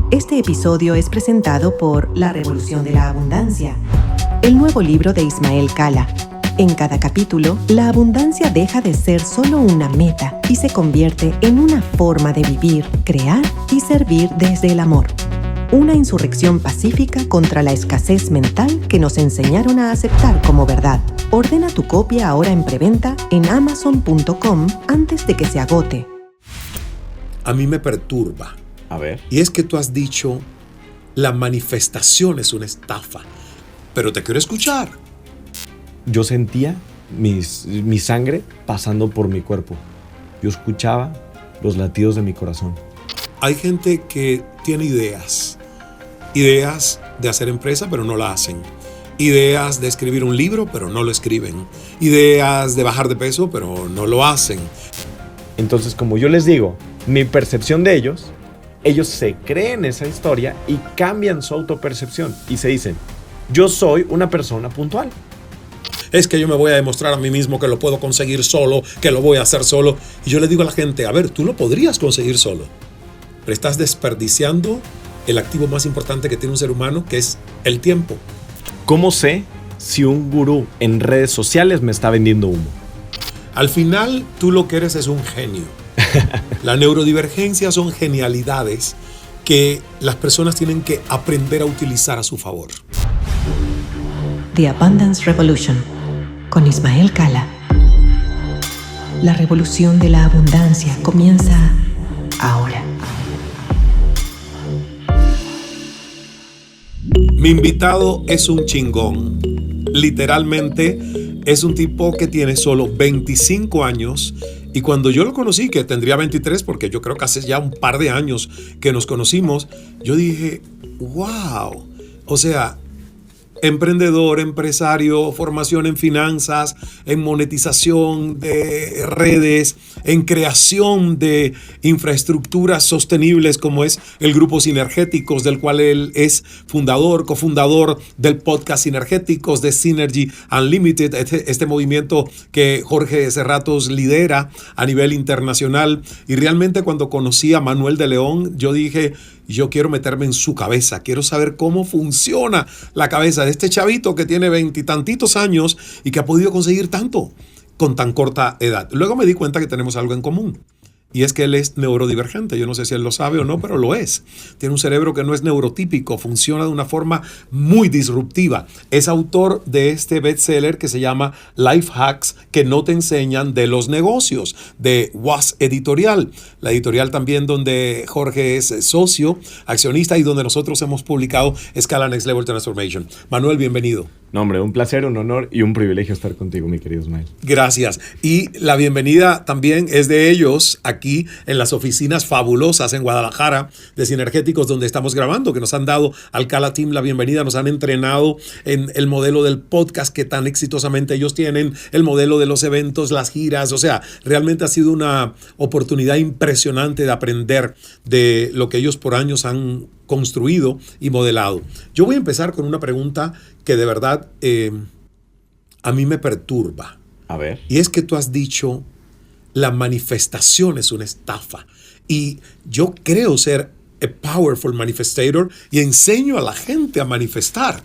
Este episodio es presentado por La Revolución de la Abundancia, el nuevo libro de Ismael Cala. En cada capítulo, la abundancia deja de ser solo una meta y se convierte en una forma de vivir, crear y servir desde el amor. Una insurrección pacífica contra la escasez mental que nos enseñaron a aceptar como verdad. Ordena tu copia ahora en preventa en amazon.com antes de que se agote. A mí me perturba. A ver. Y es que tú has dicho, la manifestación es una estafa. Pero te quiero escuchar. Yo sentía mi sangre pasando por mi cuerpo. Yo escuchaba los latidos de mi corazón. Hay gente que tiene ideas de hacer empresa, pero no la hacen. Ideas de escribir un libro, pero no lo escriben. Ideas de bajar de peso, pero no lo hacen. Entonces, como yo les digo, mi percepción de ellos se creen esa historia y cambian su autopercepción y se dicen, yo soy una persona puntual. Es que yo me voy a demostrar a mí mismo que lo puedo conseguir solo, que lo voy a hacer solo. Y yo le digo a la gente, a ver, tú lo podrías conseguir solo, pero estás desperdiciando el activo más importante que tiene un ser humano, que es el tiempo. ¿Cómo sé si un gurú en redes sociales me está vendiendo humo? Al final, tú lo que eres es un genio. La neurodivergencia son genialidades que las personas tienen que aprender a utilizar a su favor. The Abundance Revolution, con Ismael Cala. La revolución de la abundancia comienza ahora. Mi invitado es un chingón. Literalmente es un tipo que tiene solo 25 años y cuando yo lo conocí, que tendría 23, porque yo creo que hace ya un par de años que nos conocimos, yo dije, wow, o sea, emprendedor, empresario, formación en finanzas, en monetización de redes, en creación de infraestructuras sostenibles como es el Grupo Sinergéticos, del cual él es fundador, cofundador del podcast Sinergéticos, de Synergy Unlimited, este movimiento que Jorge Serratos lidera a nivel internacional. Y realmente cuando conocí a Manuel de León, yo dije, yo quiero meterme en su cabeza, quiero saber cómo funciona la cabeza de este chavito que tiene 20 y tantitos años y que ha podido conseguir tanto con tan corta edad. Luego me di cuenta que tenemos algo en común. Y es que él es neurodivergente. Yo no sé si él lo sabe o no, pero lo es. Tiene un cerebro que no es neurotípico, funciona de una forma muy disruptiva. Es autor de este bestseller que se llama Life Hacks que no te enseñan de los negocios, de Was Editorial. La editorial también donde Jorge es socio, accionista y donde nosotros hemos publicado Escala Next Level Transformation. Manuel, bienvenido. No, hombre, un placer, un honor y un privilegio estar contigo, mi querido Ismael. Gracias. Y la bienvenida también es de ellos aquí en las oficinas fabulosas en Guadalajara de Sinergéticos donde estamos grabando, que nos han dado al Cala Team la bienvenida, nos han entrenado en el modelo del podcast que tan exitosamente ellos tienen, el modelo de los eventos, las giras, o sea, realmente ha sido una oportunidad impresionante de aprender de lo que ellos por años han construido y modelado. Yo voy a empezar con una pregunta que de verdad a mí me perturba. A ver. Y es que tú has dicho, la manifestación es una estafa. Y yo creo ser a powerful manifestator y enseño a la gente a manifestar.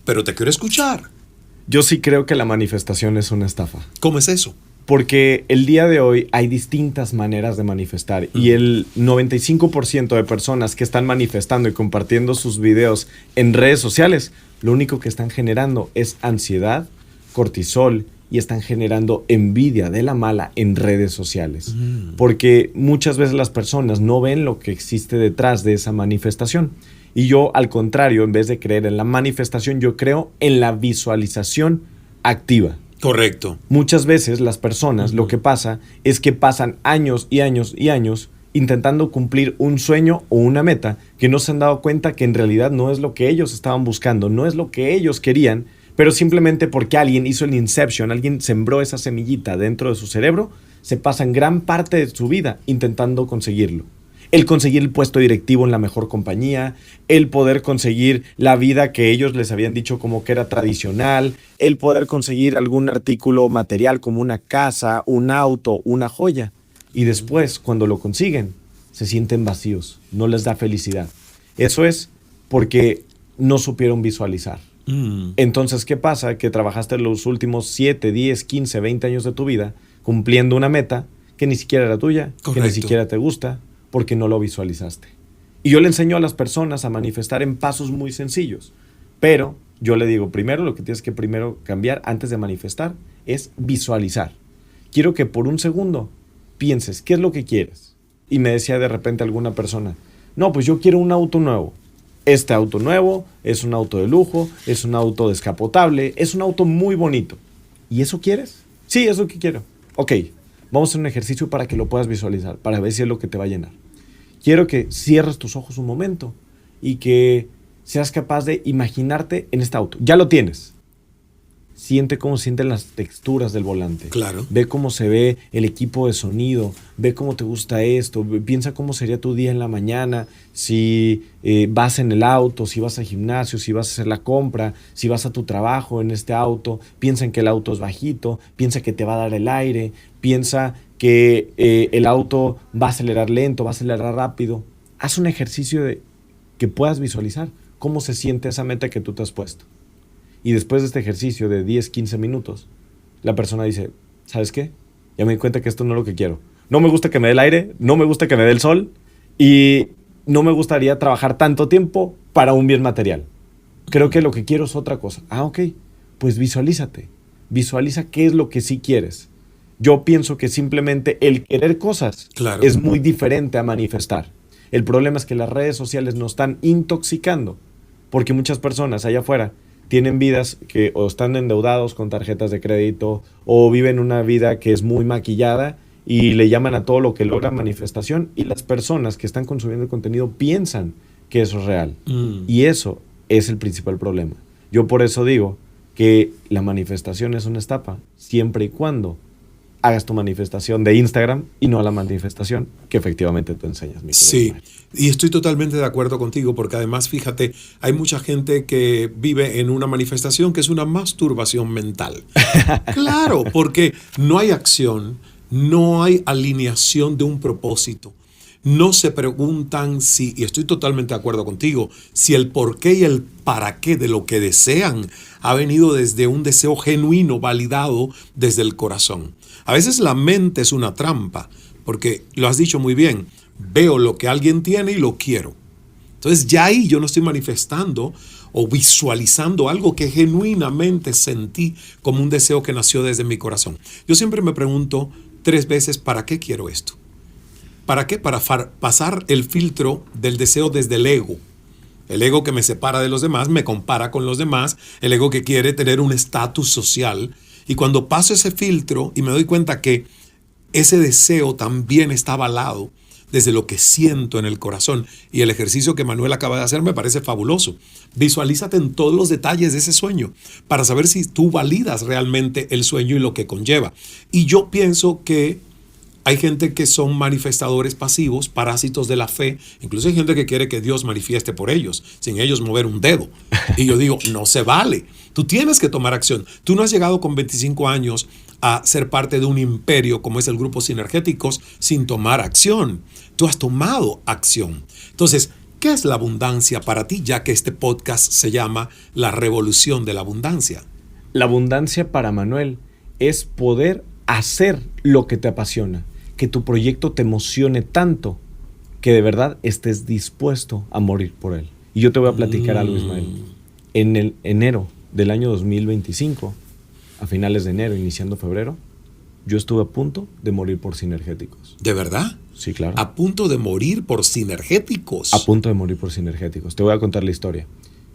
Pero te quiero escuchar. Yo sí creo que la manifestación es una estafa. ¿Cómo es eso? Porque el día de hoy hay distintas maneras de manifestar y el 95% de personas que están manifestando y compartiendo sus videos en redes sociales, lo único que están generando es ansiedad, cortisol y están generando envidia de la mala en redes sociales. Porque muchas veces las personas no ven lo que existe detrás de esa manifestación. Y yo, al contrario, en vez de creer en la manifestación, yo creo en la visualización activa. Correcto. Muchas veces las personas, lo que pasa es que pasan años y años y años intentando cumplir un sueño o una meta que no se han dado cuenta que en realidad no es lo que ellos estaban buscando, no es lo que ellos querían, pero simplemente porque alguien hizo el inception, alguien sembró esa semillita dentro de su cerebro, se pasan gran parte de su vida intentando conseguirlo. El conseguir el puesto directivo en la mejor compañía, el poder conseguir la vida que ellos les habían dicho como que era tradicional, el poder conseguir algún artículo material como una casa, un auto, una joya. Y después, cuando lo consiguen, se sienten vacíos, no les da felicidad. Eso es porque no supieron visualizar. Entonces, ¿qué pasa? Que trabajaste los últimos 7, 10, 15, 20 años de tu vida cumpliendo una meta que ni siquiera era tuya, Correcto. que ni siquiera te gusta, porque no lo visualizaste. Y yo le enseño a las personas a manifestar en pasos muy sencillos. Pero yo le digo, primero, lo que tienes que primero cambiar antes de manifestar es visualizar. Quiero que por un segundo pienses, ¿qué es lo que quieres? Y me decía de repente alguna persona, no, pues yo quiero un auto nuevo. Este auto nuevo es un auto de lujo, es un auto descapotable, es un auto muy bonito. ¿Y eso quieres? Sí, es lo que quiero. Ok, vamos a hacer un ejercicio para que lo puedas visualizar, para ver si es lo que te va a llenar. Quiero que cierres tus ojos un momento y que seas capaz de imaginarte en este auto. Ya lo tienes. Siente cómo sienten las texturas del volante. Claro. Ve cómo se ve el equipo de sonido. Ve cómo te gusta esto. Piensa cómo sería tu día en la mañana. Si vas en el auto, si vas al gimnasio, si vas a hacer la compra, si vas a tu trabajo en este auto. Piensa en que el auto es bajito. Piensa que te va a dar el aire. Piensa que el auto va a acelerar lento, va a acelerar rápido. Haz un ejercicio de que puedas visualizar cómo se siente esa meta que tú te has puesto. Y después de este ejercicio de 10, 15 minutos, la persona dice, ¿sabes qué? Ya me di cuenta que esto no es lo que quiero. No me gusta que me dé el aire, no me gusta que me dé el sol y no me gustaría trabajar tanto tiempo para un bien material. Creo que lo que quiero es otra cosa. Ah, ok, pues visualízate. Visualiza qué es lo que sí quieres. Yo pienso que simplemente el querer cosas Claro. es muy diferente a manifestar. El problema es que las redes sociales nos están intoxicando porque muchas personas allá afuera tienen vidas que o están endeudados con tarjetas de crédito o viven una vida que es muy maquillada y le llaman a todo lo que logra manifestación y las personas que están consumiendo el contenido piensan que eso es real. Y eso es el principal problema. Yo por eso digo que la manifestación es una etapa siempre y cuando hagas tu manifestación de Instagram y no la manifestación que efectivamente tú enseñas. Mi Sí, Ismael. y estoy totalmente de acuerdo contigo porque además, fíjate, hay mucha gente que vive en una manifestación que es una masturbación mental. Claro, porque no hay acción, no hay alineación de un propósito. No se preguntan si, y estoy totalmente de acuerdo contigo, si el por qué y el para qué de lo que desean ha venido desde un deseo genuino, validado desde el corazón. A veces la mente es una trampa, porque lo has dicho muy bien, veo lo que alguien tiene y lo quiero. Entonces ya ahí yo no estoy manifestando o visualizando algo que genuinamente sentí como un deseo que nació desde mi corazón. Yo siempre me pregunto 3 veces, ¿para qué quiero esto? ¿Para qué? Para pasar el filtro del deseo desde el ego. El ego que me separa de los demás, me compara con los demás, el ego que quiere tener un estatus social. Y cuando paso ese filtro y me doy cuenta que ese deseo también está avalado desde lo que siento en el corazón, y el ejercicio que Manuel acaba de hacer me parece fabuloso. Visualízate en todos los detalles de ese sueño para saber si tú validas realmente el sueño y lo que conlleva. Y yo pienso que hay gente que son manifestadores pasivos, parásitos de la fe. Incluso hay gente que quiere que Dios manifieste por ellos, sin ellos mover un dedo. Y yo digo, no se vale. Tú tienes que tomar acción. Tú no has llegado con 25 años a ser parte de un imperio como es el Grupo Sinergéticos sin tomar acción. Tú has tomado acción. Entonces, ¿qué es la abundancia para ti? Ya que este podcast se llama La Revolución de la Abundancia. La abundancia para Manuel es poder hacer lo que te apasiona, que tu proyecto te emocione tanto que de verdad estés dispuesto a morir por él. Y yo te voy a platicar algo, Ismael. En el enero del año 2025, a finales de enero, iniciando febrero, yo estuve a punto de morir por Sinergéticos. ¿De verdad? Sí, claro. A punto de morir por Sinergéticos. A punto de morir por Sinergéticos. Te voy a contar la historia.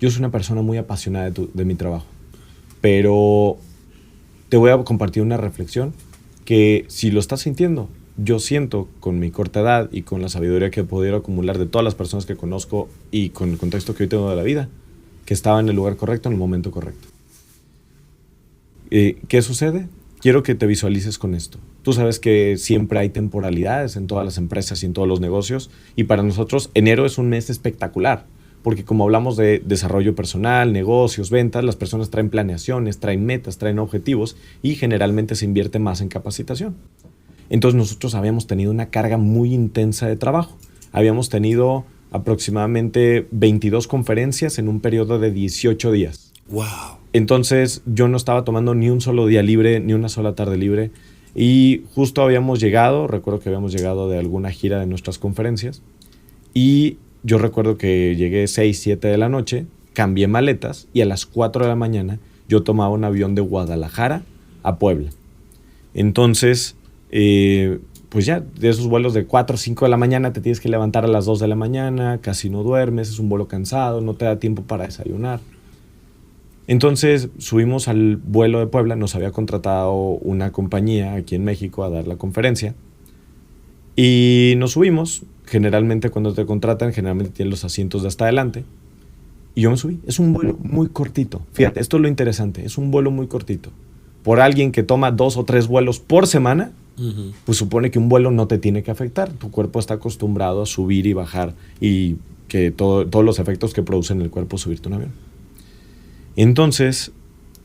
Yo soy una persona muy apasionada de mi trabajo, pero te voy a compartir una reflexión que si lo estás sintiendo, yo siento con mi corta edad y con la sabiduría que he podido acumular de todas las personas que conozco y con el contexto que hoy tengo de la vida, que estaba en el lugar correcto, en el momento correcto. ¿Qué sucede? Quiero que te visualices con esto. Tú sabes que siempre hay temporalidades en todas las empresas y en todos los negocios, y para nosotros enero es un mes espectacular, porque como hablamos de desarrollo personal, negocios, ventas, las personas traen planeaciones, traen metas, traen objetivos y generalmente se invierte más en capacitación. Entonces nosotros habíamos tenido una carga muy intensa de trabajo. Habíamos tenido aproximadamente 22 conferencias en un periodo de 18 días. Wow. Entonces yo no estaba tomando ni un solo día libre, ni una sola tarde libre. Y justo habíamos llegado, recuerdo que habíamos llegado de alguna gira de nuestras conferencias. Y yo recuerdo que llegué 6, 7 de la noche, cambié maletas y a las 4 de la mañana yo tomaba un avión de Guadalajara a Puebla. Entonces, pues ya, de esos vuelos de 4 o 5 de la mañana te tienes que levantar a las 2 de la mañana, casi no duermes, es un vuelo cansado, no te da tiempo para desayunar. Entonces subimos al vuelo de Puebla, nos había contratado una compañía aquí en México a dar la conferencia y nos subimos. Generalmente cuando te contratan, generalmente tienen los asientos de hasta adelante y yo me subí. Es un vuelo muy cortito, fíjate, esto es lo interesante, es un vuelo muy cortito. Por alguien que toma 2 o 3 vuelos por semana, pues supone que un vuelo no te tiene que afectar, tu cuerpo está acostumbrado a subir y bajar y que todos los efectos que produce en el cuerpo subirte un avión. Entonces,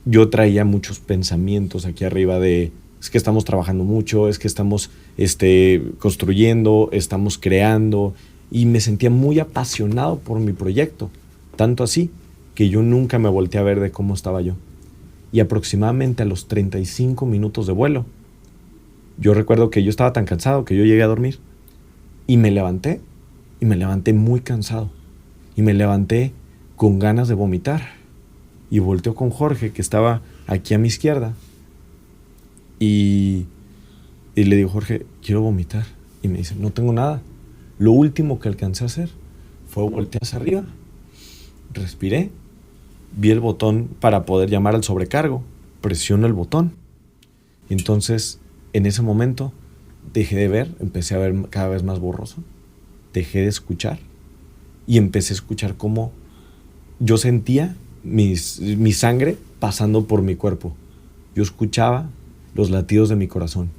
yo traía muchos pensamientos aquí arriba de, es que estamos trabajando mucho, es que estamos construyendo, estamos creando, y me sentía muy apasionado por mi proyecto, tanto así que yo nunca me volteé a ver de cómo estaba yo. Y aproximadamente a los 35 minutos de vuelo, yo recuerdo que yo estaba tan cansado que yo llegué a dormir, y me levanté muy cansado, y me levanté con ganas de vomitar. Y volteó con Jorge, que estaba aquí a mi izquierda. Y le digo, Jorge, quiero vomitar. Y me dice, no tengo nada. Lo último que alcancé a hacer fue voltear hacia arriba. Respiré. Vi el botón para poder llamar al sobrecargo. Presiono el botón. Entonces, en ese momento, dejé de ver. Empecé a ver cada vez más borroso. Dejé de escuchar. Y empecé a escuchar cómo yo sentía mi sangre pasando por mi cuerpo. Yo escuchaba los latidos de mi corazón.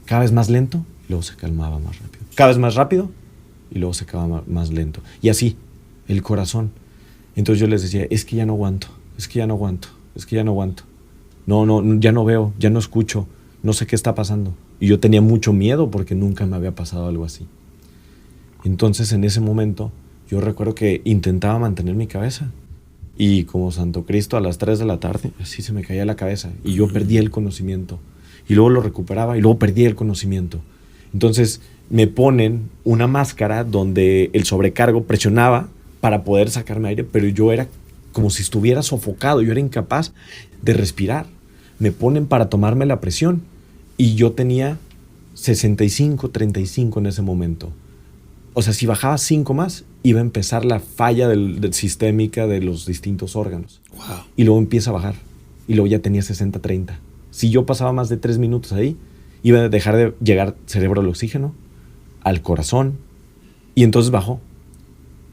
Cada vez más lento, luego se calmaba más rápido. Cada vez más rápido, y luego se acababa más lento. Y así, el corazón. Entonces yo les decía, es que ya no aguanto, es que ya no aguanto, es que ya no aguanto. No, ya no veo, ya no escucho, no sé qué está pasando. Y yo tenía mucho miedo porque nunca me había pasado algo así. Entonces en ese momento, yo recuerdo que intentaba mantener mi cabeza. Y como Santo Cristo a las 3 de la tarde, así se me caía la cabeza. Y yo perdía el conocimiento. Y luego lo recuperaba y luego perdía el conocimiento. Entonces me ponen una máscara donde el sobrecargo presionaba para poder sacarme aire, pero yo era como si estuviera sofocado. Yo era incapaz de respirar. Me ponen para tomarme la presión. Y yo tenía 65, 35 en ese momento. O sea, si bajaba 5 más, iba a empezar la falla del sistémica de los distintos órganos. Wow. Y luego empieza a bajar. Y luego ya tenía 60, 30. Si yo pasaba más de 3 minutos ahí, iba a dejar de llegar cerebro al oxígeno, al corazón. Y entonces bajó.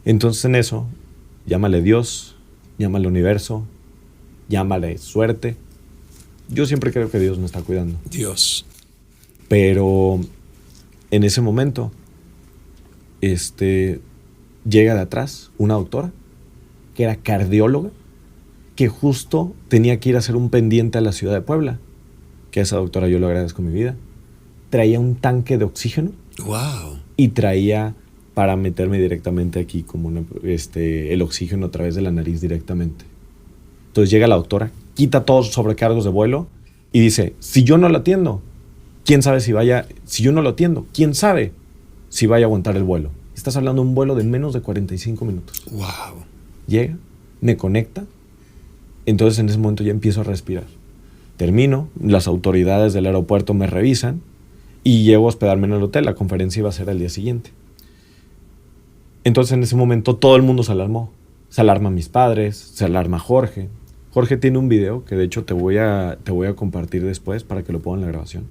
Entonces en eso, llámale Dios, llámale universo, llámale suerte. Yo siempre creo que Dios me está cuidando. Dios. Pero en ese momento, llega de atrás una doctora que era cardióloga, que justo tenía que ir a hacer un pendiente a la ciudad de Puebla, que a esa doctora yo le agradezco mi vida. Traía un tanque de oxígeno. Wow. Y traía para meterme directamente aquí como el oxígeno a través de la nariz directamente. Entonces llega la doctora, quita todos los sobrecargos de vuelo y dice, si yo no lo atiendo, quién sabe si yo no lo atiendo, quién sabe si vaya a aguantar el vuelo. Estás hablando de un vuelo de menos de 45 minutos. Wow. Llega, me conecta, entonces en ese momento ya empiezo a respirar. Termino, las autoridades del aeropuerto me revisan y llego a hospedarme en el hotel. La conferencia iba a ser al día siguiente. Entonces en ese momento todo el mundo se alarmó. Se alarman mis padres, se alarma Jorge. Jorge tiene un video que de hecho te voy a compartir después para que lo pongan en la grabación,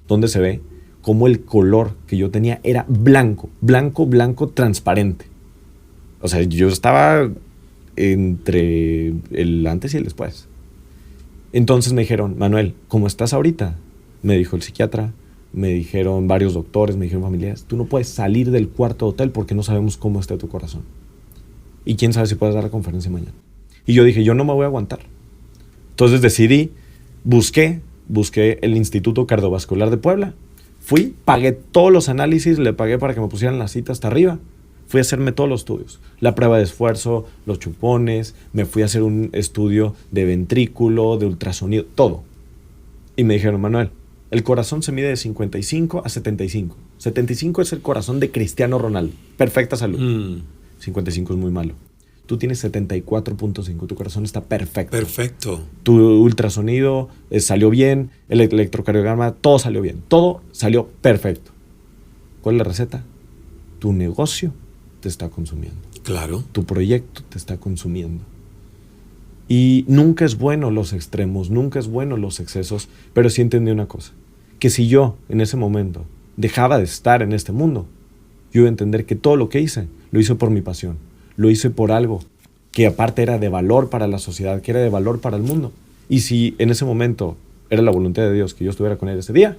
donde se ve cómo el color que yo tenía era blanco, transparente. O sea, yo estaba entre el antes y el después. Entonces me dijeron, Manuel, ¿cómo estás ahorita? Me dijo el psiquiatra, me dijeron varios doctores, me dijeron familiares, tú no puedes salir del cuarto de hotel porque no sabemos cómo está tu corazón. Y quién sabe si puedes dar la conferencia mañana. Y yo dije, yo no me voy a aguantar. Entonces decidí, busqué el Instituto Cardiovascular de Puebla. Fui, pagué todos los análisis, le pagué para que me pusieran la cita hasta arriba. fui a hacerme todos los estudios. La prueba de esfuerzo, los chupones, me fui a hacer un estudio de ventrículo, de ultrasonido, todo. Y me dijeron, Manuel, el corazón se mide de 55 a 75. 75 es el corazón de Cristiano Ronaldo. Perfecta salud. 55 es muy malo. Tú tienes 74.5. Tu corazón está perfecto. Perfecto. Tu ultrasonido salió bien. El electrocardiograma, todo salió bien. Todo salió perfecto. ¿Cuál es la receta? Tu negocio te está consumiendo. Claro. Tu proyecto te está consumiendo. Y nunca es bueno los extremos, nunca es bueno los excesos, pero sí entendí una cosa, que si yo en ese momento dejaba de estar en este mundo, yo iba a entender que todo lo que hice, lo hice por mi pasión, lo hice por algo que aparte era de valor para la sociedad, que era de valor para el mundo. Y si en ese momento era la voluntad de Dios que yo estuviera con él ese día,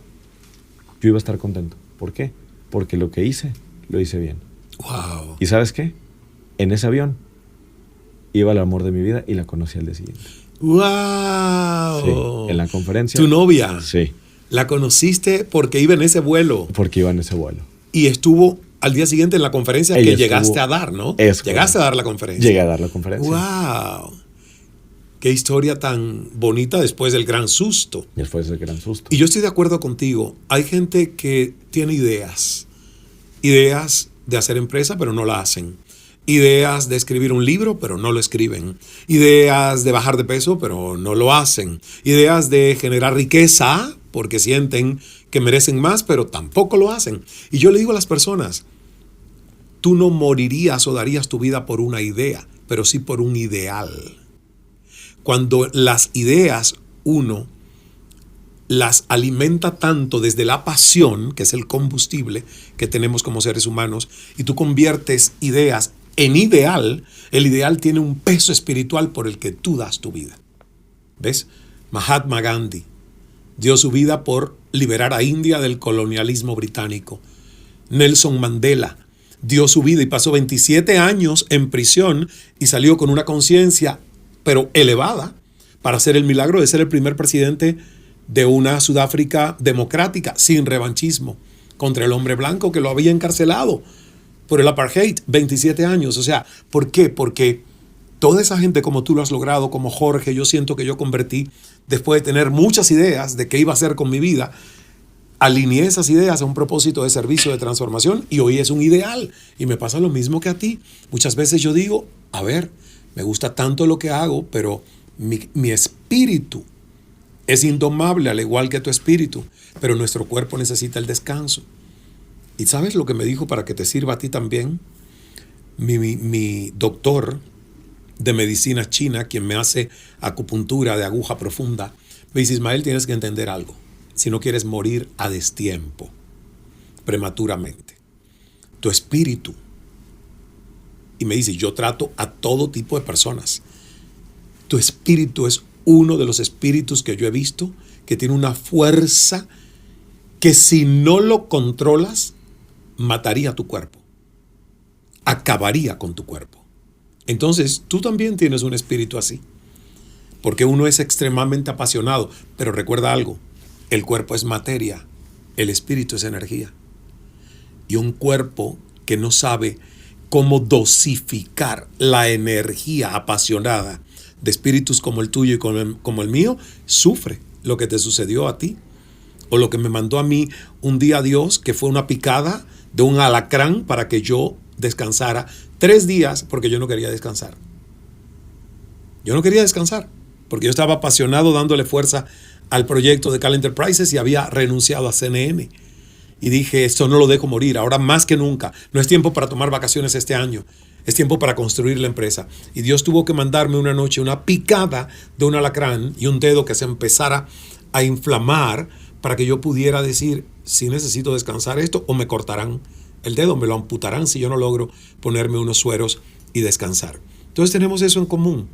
yo iba a estar contento. ¿Por qué? Porque lo que hice, lo hice bien. Wow. ¿Y sabes qué? En ese avión iba el amor de mi vida y la conocí al día siguiente. ¡Wow! Sí, en la conferencia. ¿Tu novia? Sí. La conociste porque iba en ese vuelo. Porque iba en ese vuelo. Y estuvo al día siguiente en la conferencia Ella que llegaste a dar, ¿no? Llegaste a dar la conferencia. Llegué a dar la conferencia. ¡Wow! Qué historia tan bonita después del gran susto. Después del gran susto. Y yo estoy de acuerdo contigo. Hay gente que tiene ideas. Ideas de hacer empresa, pero no la hacen. Ideas de escribir un libro, pero no lo escriben. Ideas de bajar de peso, pero no lo hacen. Ideas de generar riqueza, porque sienten que merecen más, pero tampoco lo hacen. Y yo le digo a las personas, tú no morirías o darías tu vida por una idea, pero sí por un ideal. Cuando las ideas uno las alimenta tanto desde la pasión, que es el combustible que tenemos como seres humanos, y tú conviertes ideas en ideal, el ideal tiene un peso espiritual por el que tú das tu vida. ¿Ves? Mahatma Gandhi dio su vida por liberar a India del colonialismo británico. Nelson Mandela dio su vida y pasó 27 años en prisión y salió con una conciencia, pero elevada, para hacer el milagro de ser el primer presidente de una Sudáfrica democrática, sin revanchismo, contra el hombre blanco que lo había encarcelado por el apartheid, 27 años. O sea, ¿por qué? Porque toda esa gente como tú lo has logrado, como Jorge, yo siento que yo convertí, después de tener muchas ideas de qué iba a hacer con mi vida, alineé esas ideas a un propósito de servicio, de transformación, y hoy es un ideal. Y me pasa lo mismo que a ti. Muchas veces yo digo, a ver, me gusta tanto lo que hago, pero mi espíritu es indomable, al igual que tu espíritu, pero nuestro cuerpo necesita el descanso. ¿Y sabes lo que me dijo para que te sirva a ti también? Mi doctor de medicina china, quien me hace acupuntura de aguja profunda, me dice, Ismael, tienes que entender algo. Si no quieres morir a destiempo, prematuramente, tu espíritu, y me dice, yo trato a todo tipo de personas, tu espíritu es uno de los espíritus que yo he visto que tiene una fuerza que si no lo controlas, mataría tu cuerpo, acabaría con tu cuerpo. Entonces, tú también tienes un espíritu así, porque uno es extremadamente apasionado, pero recuerda algo, el cuerpo es materia, el espíritu es energía. Y un cuerpo que no sabe cómo dosificar la energía apasionada de espíritus como el tuyo y como el mío, sufre lo que te sucedió a ti, o lo que me mandó a mí un día Dios, que fue una picada de un alacrán para que yo descansara 3 días, porque yo no quería descansar. Yo no quería descansar, porque yo estaba apasionado dándole fuerza al proyecto de Cal Enterprises y había renunciado a CNN. Y dije, esto no lo dejo morir, ahora más que nunca. No es tiempo para tomar vacaciones este año, es tiempo para construir la empresa. Y Dios tuvo que mandarme una noche una picada de un alacrán y un dedo que se empezara a inflamar para que yo pudiera decir, si necesito descansar esto, o me cortarán el dedo, me lo amputarán si yo no logro ponerme unos sueros y descansar. Entonces tenemos eso en común.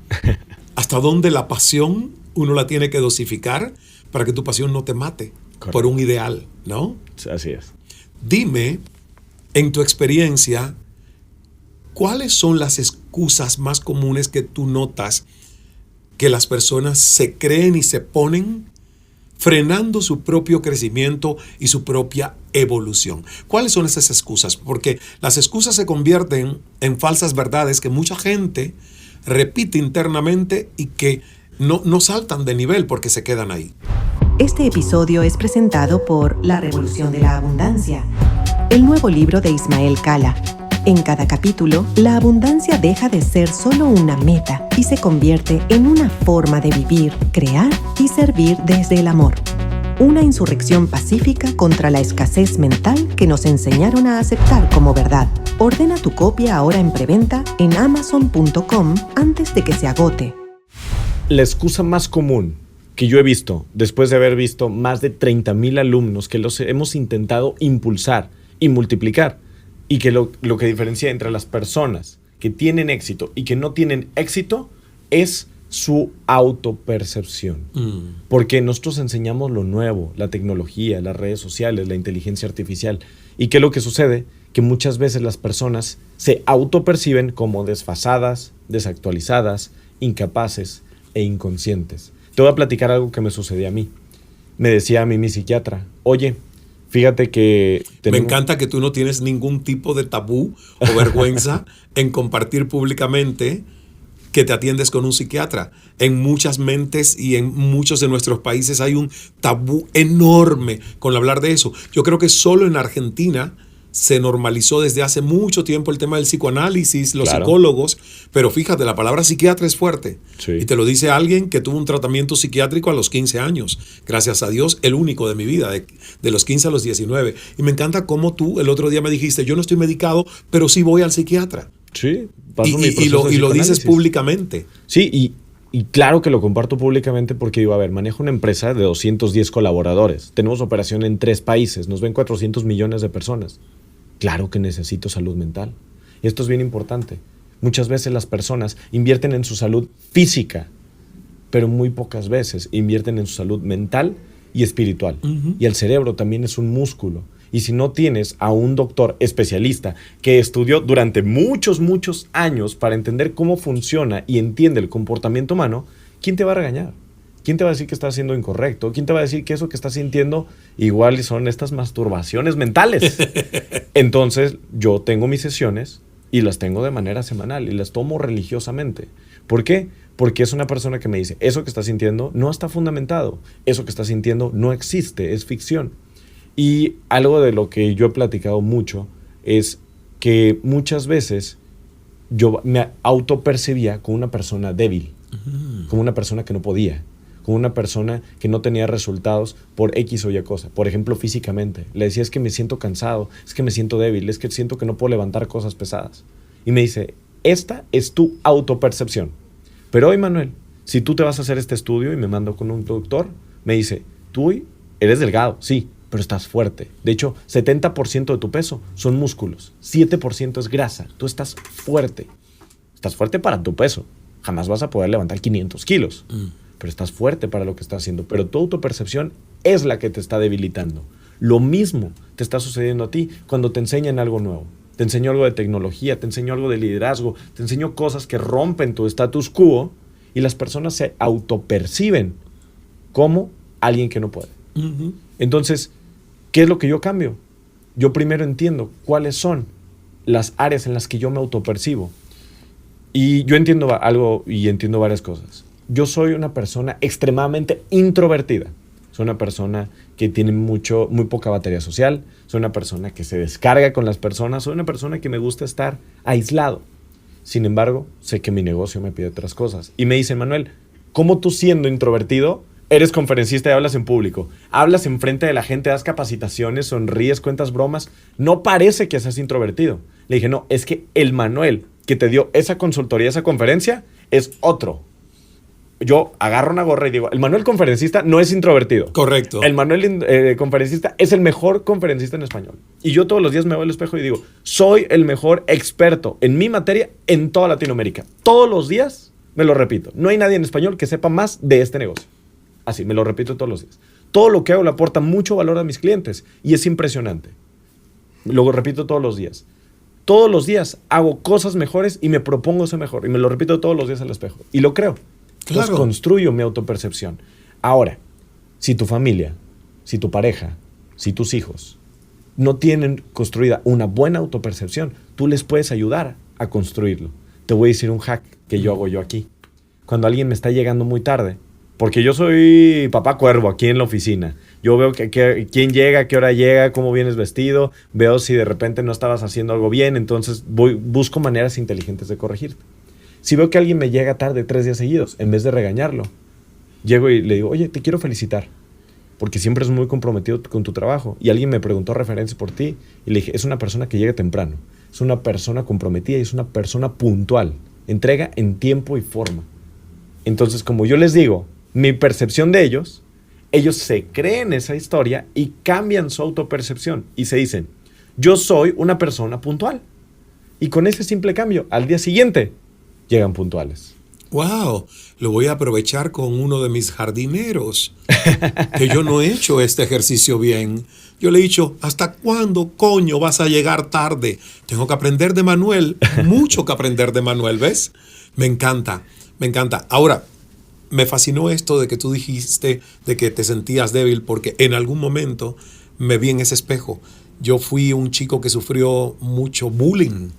Hasta dónde la pasión uno la tiene que dosificar para que tu pasión no te mate. Correcto. Por un ideal, ¿no? Así es. Dime, en tu experiencia, ¿cuáles son las excusas más comunes que tú notas que las personas se creen y se ponen frenando su propio crecimiento y su propia evolución. ¿Cuáles son esas excusas? Porque las excusas se convierten en falsas verdades que mucha gente repite internamente y que no saltan de nivel porque se quedan ahí. Este episodio es presentado por La Revolución de la Abundancia, el nuevo libro de Ismael Cala. En cada capítulo, la abundancia deja de ser solo una meta y se convierte en una forma de vivir, crear y servir desde el amor. Una insurrección pacífica contra la escasez mental que nos enseñaron a aceptar como verdad. Ordena tu copia ahora en preventa en amazon.com antes de que se agote. La excusa más común que yo he visto, después de haber visto más de 30,000 alumnos que los hemos intentado impulsar y multiplicar, y que lo que diferencia entre las personas que tienen éxito y que no tienen éxito es su autopercepción. Porque nosotros enseñamos lo nuevo, la tecnología, las redes sociales, la inteligencia artificial. ¿Y qué es lo que sucede? Que muchas veces las personas se autoperciben como desfasadas, desactualizadas, incapaces e inconscientes. Te voy a platicar algo que me sucedió a mí. Me decía a mí mi psiquiatra, oye, fíjate que... Me encanta que tú no tienes ningún tipo de tabú o vergüenza en compartir públicamente que te atiendes con un psiquiatra. En muchas mentes y en muchos de nuestros países hay un tabú enorme con hablar de eso. Yo creo que solo en Argentina se normalizó desde hace mucho tiempo el tema del psicoanálisis, los psicólogos, pero fíjate, la palabra psiquiatra es fuerte. Sí. Y te lo dice alguien que tuvo un tratamiento psiquiátrico a los 15 años. Gracias a Dios, el único de mi vida, de los 15 a los 19. Y me encanta cómo tú el otro día me dijiste, yo no estoy medicado, pero sí voy al psiquiatra. Sí, y lo dices públicamente. Sí, y claro que lo comparto públicamente porque digo, a ver, manejo una empresa de 210 colaboradores. Tenemos operación en 3 países. Nos ven 400 millones de personas. Claro que necesito salud mental. Y esto es bien importante. Muchas veces las personas invierten en su salud física, pero muy pocas veces invierten en su salud mental y espiritual. Y el cerebro también es un músculo. Y si no tienes a un doctor especialista que estudió durante muchos años para entender cómo funciona y entiende el comportamiento humano, ¿quién te va a regañar? ¿Quién te va a decir que estás haciendo incorrecto? ¿Quién te va a decir que eso que estás sintiendo igual son estas masturbaciones mentales? Entonces, yo tengo mis sesiones y las tengo de manera semanal y las tomo religiosamente. ¿Por qué? Porque es una persona que me dice, eso que estás sintiendo no está fundamentado. Eso que estás sintiendo no existe, es ficción. Y algo de lo que yo he platicado mucho es que muchas veces yo me autopercibía como una persona débil, como una persona que no podía, como una persona que no tenía resultados por X o Y cosa. Por ejemplo, físicamente. Le decía, es que me siento cansado, es que me siento débil, es que siento que no puedo levantar cosas pesadas. Y me dice, esta es tu autopercepción. Pero hoy, Manuel, si tú te vas a hacer este estudio y me mando con un doctor, me dice, tú eres delgado, sí, pero estás fuerte. De hecho, 70% de tu peso son músculos, 7% es grasa. Tú estás fuerte. Estás fuerte para tu peso. Jamás vas a poder levantar 500 kilos. Pero estás fuerte para lo que estás haciendo. Pero tu autopercepción es la que te está debilitando. Lo mismo te está sucediendo a ti cuando te enseñan algo nuevo. Te enseño algo de tecnología, te enseño algo de liderazgo, te enseño cosas que rompen tu status quo y las personas se autoperciben como alguien que no puede. Entonces, ¿qué es lo que yo cambio? Yo primero entiendo cuáles son las áreas en las que yo me autopercibo. Y yo entiendo algo y entiendo varias cosas. Yo soy una persona extremadamente introvertida. Soy una persona que tiene muy poca batería social. Soy una persona que se descarga con las personas. Soy una persona que me gusta estar aislado. Sin embargo, sé que mi negocio me pide otras cosas. Y me dice, Manuel, ¿cómo tú siendo introvertido eres conferencista y hablas en público? Hablas enfrente de la gente, das capacitaciones, sonríes, cuentas bromas. No parece que seas introvertido. Le dije, no, es que el Manuel que te dio esa consultoría, esa conferencia, es otro. Yo agarro una gorra y digo, el Manuel conferencista no es introvertido. Correcto. El Manuel conferencista es el mejor conferencista en español. Y yo todos los días me veo al espejo y digo, soy el mejor experto en mi materia en toda Latinoamérica. Todos los días me lo repito. No hay nadie en español que sepa más de este negocio. Así, me lo repito todos los días. Todo lo que hago le aporta mucho valor a mis clientes y es impresionante. Lo repito todos los días. Todos los días hago cosas mejores y me propongo ser mejor. Y me lo repito todos los días al espejo. Y lo creo. Claro. Entonces construyo mi autopercepción. Ahora, Si tu familia, si tu pareja, si tus hijos no tienen construida una buena autopercepción, tú les puedes ayudar a construirlo. Te voy a decir un hack que yo hago yo aquí. Cuando alguien me está llegando muy tarde, porque yo soy papá cuervo aquí en la oficina, yo veo quién llega, qué hora llega, cómo vienes vestido, veo si de repente no estabas haciendo algo bien, entonces busco maneras inteligentes de corregirte. Si veo que alguien me llega tarde 3 días seguidos, en vez de regañarlo, llego y le digo, oye, te quiero felicitar, porque siempre es muy comprometido con tu trabajo. Y alguien me preguntó referencias por ti, y le dije, es una persona que llega temprano, es una persona comprometida y es una persona puntual, entrega en tiempo y forma. Entonces, como yo les digo, mi percepción de ellos se creen esa historia y cambian su autopercepción y se dicen, yo soy una persona puntual. Y con ese simple cambio, al día siguiente, llegan puntuales. ¡Wow! Lo voy a aprovechar con uno de mis jardineros, que yo no he hecho este ejercicio bien. Yo le he dicho, ¿hasta cuándo, coño, vas a llegar tarde? Tengo que aprender de Manuel, mucho que aprender de Manuel, ¿ves? Me encanta, me encanta. Ahora, me fascinó esto de que tú dijiste de que te sentías débil, porque en algún momento me vi en ese espejo. Yo fui un chico que sufrió mucho bullying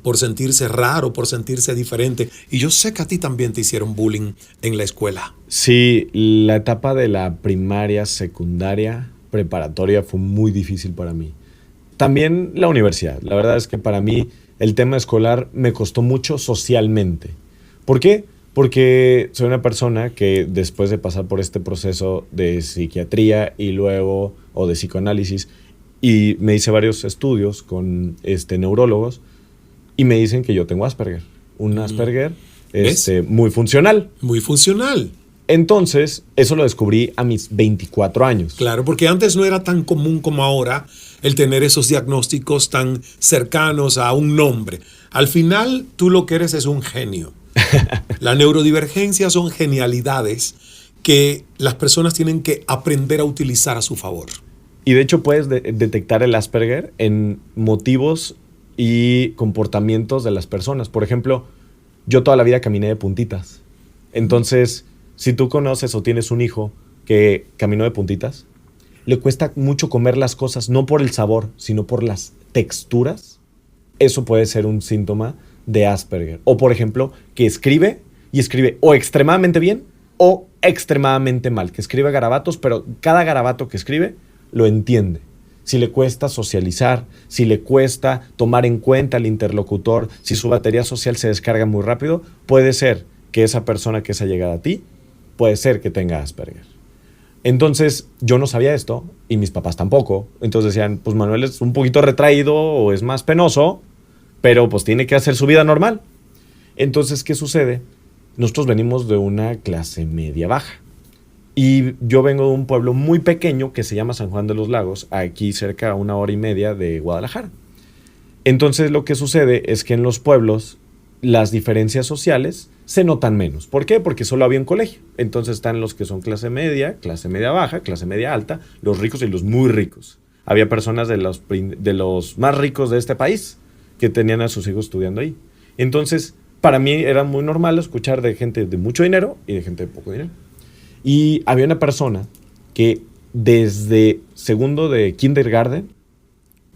por sentirse raro, por sentirse diferente. Y yo sé que a ti también te hicieron bullying en la escuela. Sí, la etapa de la primaria, secundaria, preparatoria fue muy difícil para mí. También la universidad. La verdad es que para mí el tema escolar me costó mucho socialmente. ¿Por qué? Porque soy una persona que después de pasar por este proceso de psiquiatría y luego, o de psicoanálisis, y me hice varios estudios con neurólogos, y me dicen que yo tengo Asperger. Un Asperger muy funcional. Muy funcional. Entonces, eso lo descubrí a mis 24 años. Claro, porque antes no era tan común como ahora el tener esos diagnósticos tan cercanos a un nombre. Al final, tú lo que eres es un genio. La neurodivergencia son genialidades que las personas tienen que aprender a utilizar a su favor. Y de hecho puedes detectar el Asperger en motivos y comportamientos de las personas. Por ejemplo, yo toda la vida caminé de puntitas. Entonces, si tú conoces o tienes un hijo que caminó de puntitas, le cuesta mucho comer las cosas, no por el sabor, sino por las texturas. Eso puede ser un síntoma de Asperger. O, por ejemplo, que escribe o extremadamente bien o extremadamente mal. Que escribe garabatos, pero cada garabato que escribe lo entiende. Si le cuesta socializar, si le cuesta tomar en cuenta al interlocutor, si su batería social se descarga muy rápido, puede ser que esa persona que es allegada a ti, puede ser que tenga Asperger. Entonces, yo no sabía esto, y mis papás tampoco. Entonces decían, pues Manuel es un poquito retraído o es más penoso, pero pues tiene que hacer su vida normal. Entonces, ¿qué sucede? Nosotros venimos de una clase media baja. Y yo vengo de un pueblo muy pequeño que se llama San Juan de los Lagos, aquí cerca a 1 hora y media de Guadalajara. Entonces lo que sucede es que en los pueblos las diferencias sociales se notan menos. ¿Por qué? Porque solo había un colegio. Entonces están los que son clase media baja, clase media alta, los ricos y los muy ricos. Había personas de los más ricos de este país que tenían a sus hijos estudiando ahí. Entonces, para mí era muy normal escuchar de gente de mucho dinero y de gente de poco dinero. Y había una persona que desde segundo de kindergarten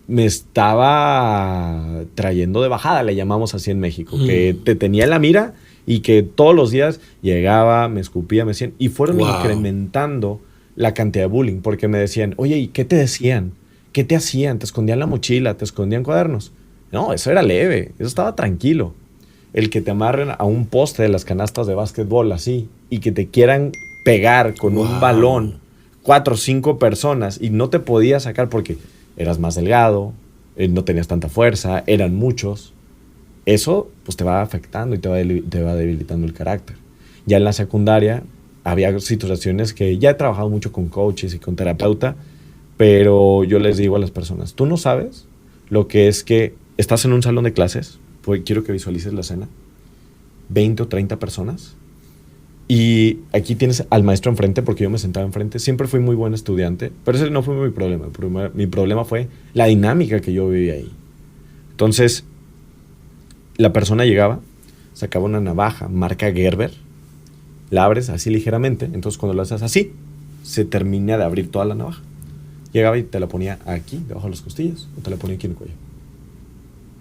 me estaba trayendo de bajada, le llamamos así en México, que te tenía en la mira y que todos los días llegaba, me escupía, me decían, y fueron incrementando la cantidad de bullying, porque me decían, oye, ¿y qué te decían? ¿Qué te hacían? ¿Te escondían la mochila? ¿Te escondían cuadernos? No, eso era leve, eso estaba tranquilo. El que te amarren a un poste de las canastas de básquetbol así y que te quieran pegar con un balón 4 o 5 personas y no te podías sacar porque eras más delgado, no tenías tanta fuerza, eran muchos. Eso pues te va afectando y te va debilitando el carácter. Ya en la secundaria había situaciones que ya he trabajado mucho con coaches y con terapeuta, pero yo les digo a las personas, tú no sabes lo que es que estás en un salón de clases, pues quiero que visualices la escena, 20 o 30 personas, y aquí tienes al maestro enfrente, porque yo me sentaba enfrente. Siempre fui muy buen estudiante, pero ese no fue mi problema. Mi problema fue la dinámica que yo vivía ahí. Entonces, la persona llegaba, sacaba una navaja marca Gerber, la abres así ligeramente, entonces cuando la haces así, se termina de abrir toda la navaja. Llegaba y te la ponía aquí, debajo de las costillas, o te la ponía aquí en el cuello.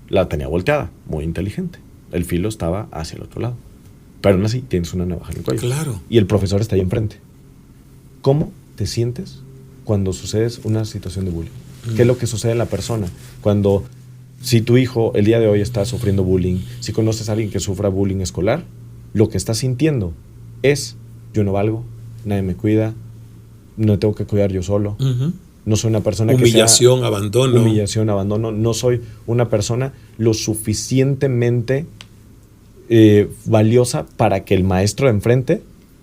La tenía volteada, muy inteligente. El filo estaba hacia el otro lado. Pero aún así tienes una navaja en el cuello. Claro. Y el profesor está ahí enfrente. ¿Cómo te sientes cuando sucede una situación de bullying? ¿Qué es lo que sucede en la persona? Cuando, si tu hijo el día de hoy está sufriendo bullying, si conoces a alguien que sufra bullying escolar, lo que está sintiendo es: yo no valgo, nadie me cuida, no tengo que cuidar yo solo, no soy una persona humillación, que sea... abandono. Humillación, abandono. No soy una persona lo suficientemente valiosa para que el maestro de enfrente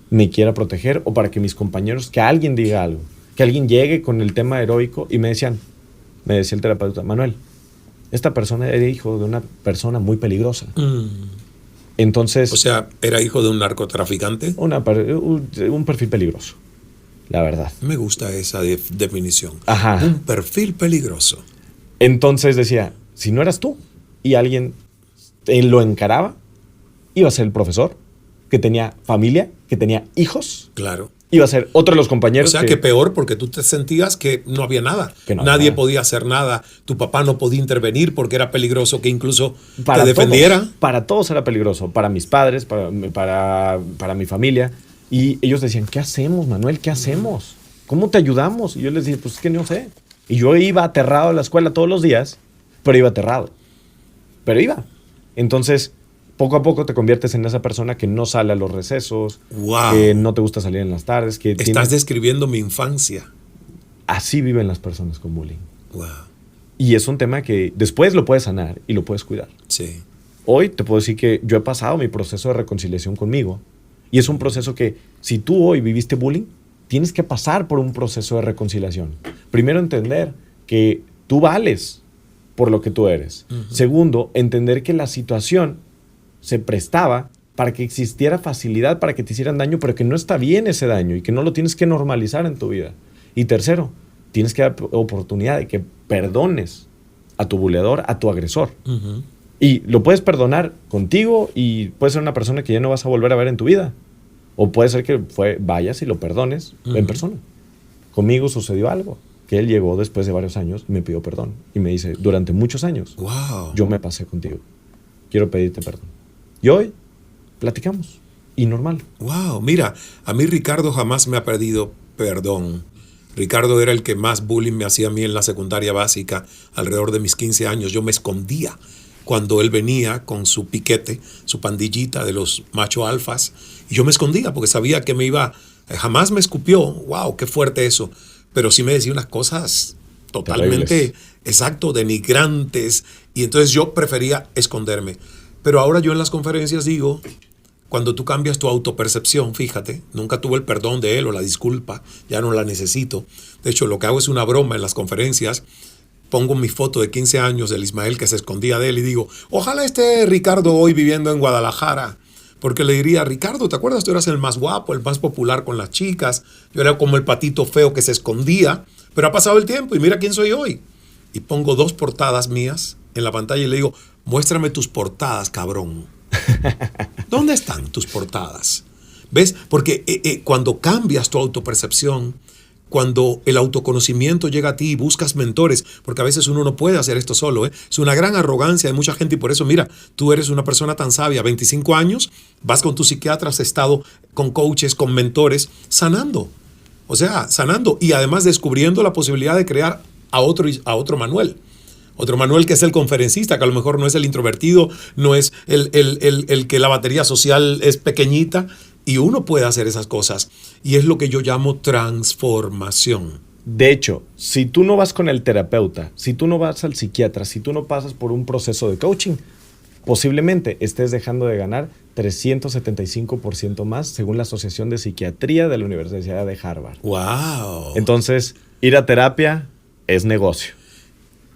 me quiera proteger, o para que mis compañeros, que alguien diga algo, que alguien llegue con el tema heroico. Y me decía el terapeuta: Manuel, esta persona era hijo de una persona muy peligrosa. Entonces... O sea, ¿era hijo de un narcotraficante? Un perfil peligroso, la verdad. Me gusta esa definición. Ajá. Un perfil peligroso. Entonces decía, si no eras tú y alguien lo encaraba, iba a ser el profesor, que tenía familia, que tenía hijos. Claro. Iba a ser otro de los compañeros. O sea, que peor, porque tú te sentías que no había nada. Nadie podía hacer nada. Tu papá no podía intervenir porque era peligroso que incluso te defendiera. Para todos era peligroso. Para mis padres, para mi familia. Y ellos decían: ¿qué hacemos, Manuel? ¿Qué hacemos? ¿Cómo te ayudamos? Y yo les dije: pues es que no sé. Y yo iba aterrado a la escuela todos los días, pero iba aterrado. Pero iba. Entonces, poco a poco te conviertes en esa persona que no sale a los recesos, wow, que no te gusta salir en las tardes. Que estás describiendo mi infancia. Así viven las personas con bullying. Wow. Y es un tema que después lo puedes sanar y lo puedes cuidar. Sí. Hoy te puedo decir que yo he pasado mi proceso de reconciliación conmigo. Y es un proceso que, si tú hoy viviste bullying, tienes que pasar por un proceso de reconciliación. Primero, entender que tú vales por lo que tú eres. Segundo, entender que la situación se prestaba para que existiera facilidad para que te hicieran daño, pero que no está bien ese daño y que no lo tienes que normalizar en tu vida. Y tercero, tienes que dar oportunidad de que perdones a tu buleador, a tu agresor. Y lo puedes perdonar contigo, y puede ser una persona que ya no vas a volver a ver en tu vida. O puede ser que vayas y lo perdones en persona. Conmigo sucedió algo, que él llegó después de varios años y me pidió perdón. Y me dice: durante muchos años, yo me pasé contigo. Quiero pedirte perdón. Y hoy platicamos. Y normal. Wow, mira, a mí Ricardo jamás me ha pedido perdón. Ricardo era el que más bullying me hacía a mí en la secundaria básica. Alrededor de mis 15 años yo me escondía cuando él venía con su piquete, su pandillita de los macho alfas. Y yo me escondía porque sabía que me iba... Jamás me escupió. Wow, qué fuerte eso. Pero sí me decía unas cosas totalmente, terribles, exacto, denigrantes. Y entonces yo prefería esconderme. Pero ahora yo en las conferencias digo, cuando tú cambias tu autopercepción, fíjate, nunca tuve el perdón de él o la disculpa, ya no la necesito. De hecho, lo que hago es una broma en las conferencias. Pongo mi foto de 15 años del Ismael que se escondía de él y digo: ojalá esté Ricardo hoy viviendo en Guadalajara. Porque le diría: Ricardo, ¿te acuerdas? Tú eras el más guapo, el más popular con las chicas. Yo era como el patito feo que se escondía. Pero ha pasado el tiempo y mira quién soy hoy. Y pongo 2 portadas mías en la pantalla y le digo: muéstrame tus portadas, cabrón. ¿Dónde están tus portadas? ¿Ves? Porque cuando cambias tu autopercepción, cuando el autoconocimiento llega a ti y buscas mentores, porque a veces uno no puede hacer esto solo, es una gran arrogancia de mucha gente. Y por eso, mira, tú eres una persona tan sabia, 25 años, vas con tu psiquiatra, has estado con coaches, con mentores, sanando. O sea, sanando y además descubriendo la posibilidad de crear a otro Manuel. Otro Manuel que es el conferencista, que a lo mejor no es el introvertido, no es el que la batería social es pequeñita. Y uno puede hacer esas cosas. Y es lo que yo llamo transformación. De hecho, si tú no vas con el terapeuta, si tú no vas al psiquiatra, si tú no pasas por un proceso de coaching, posiblemente estés dejando de ganar 375% más, según la Asociación de Psiquiatría de la Universidad de Harvard. ¡Wow! Entonces, ir a terapia es negocio.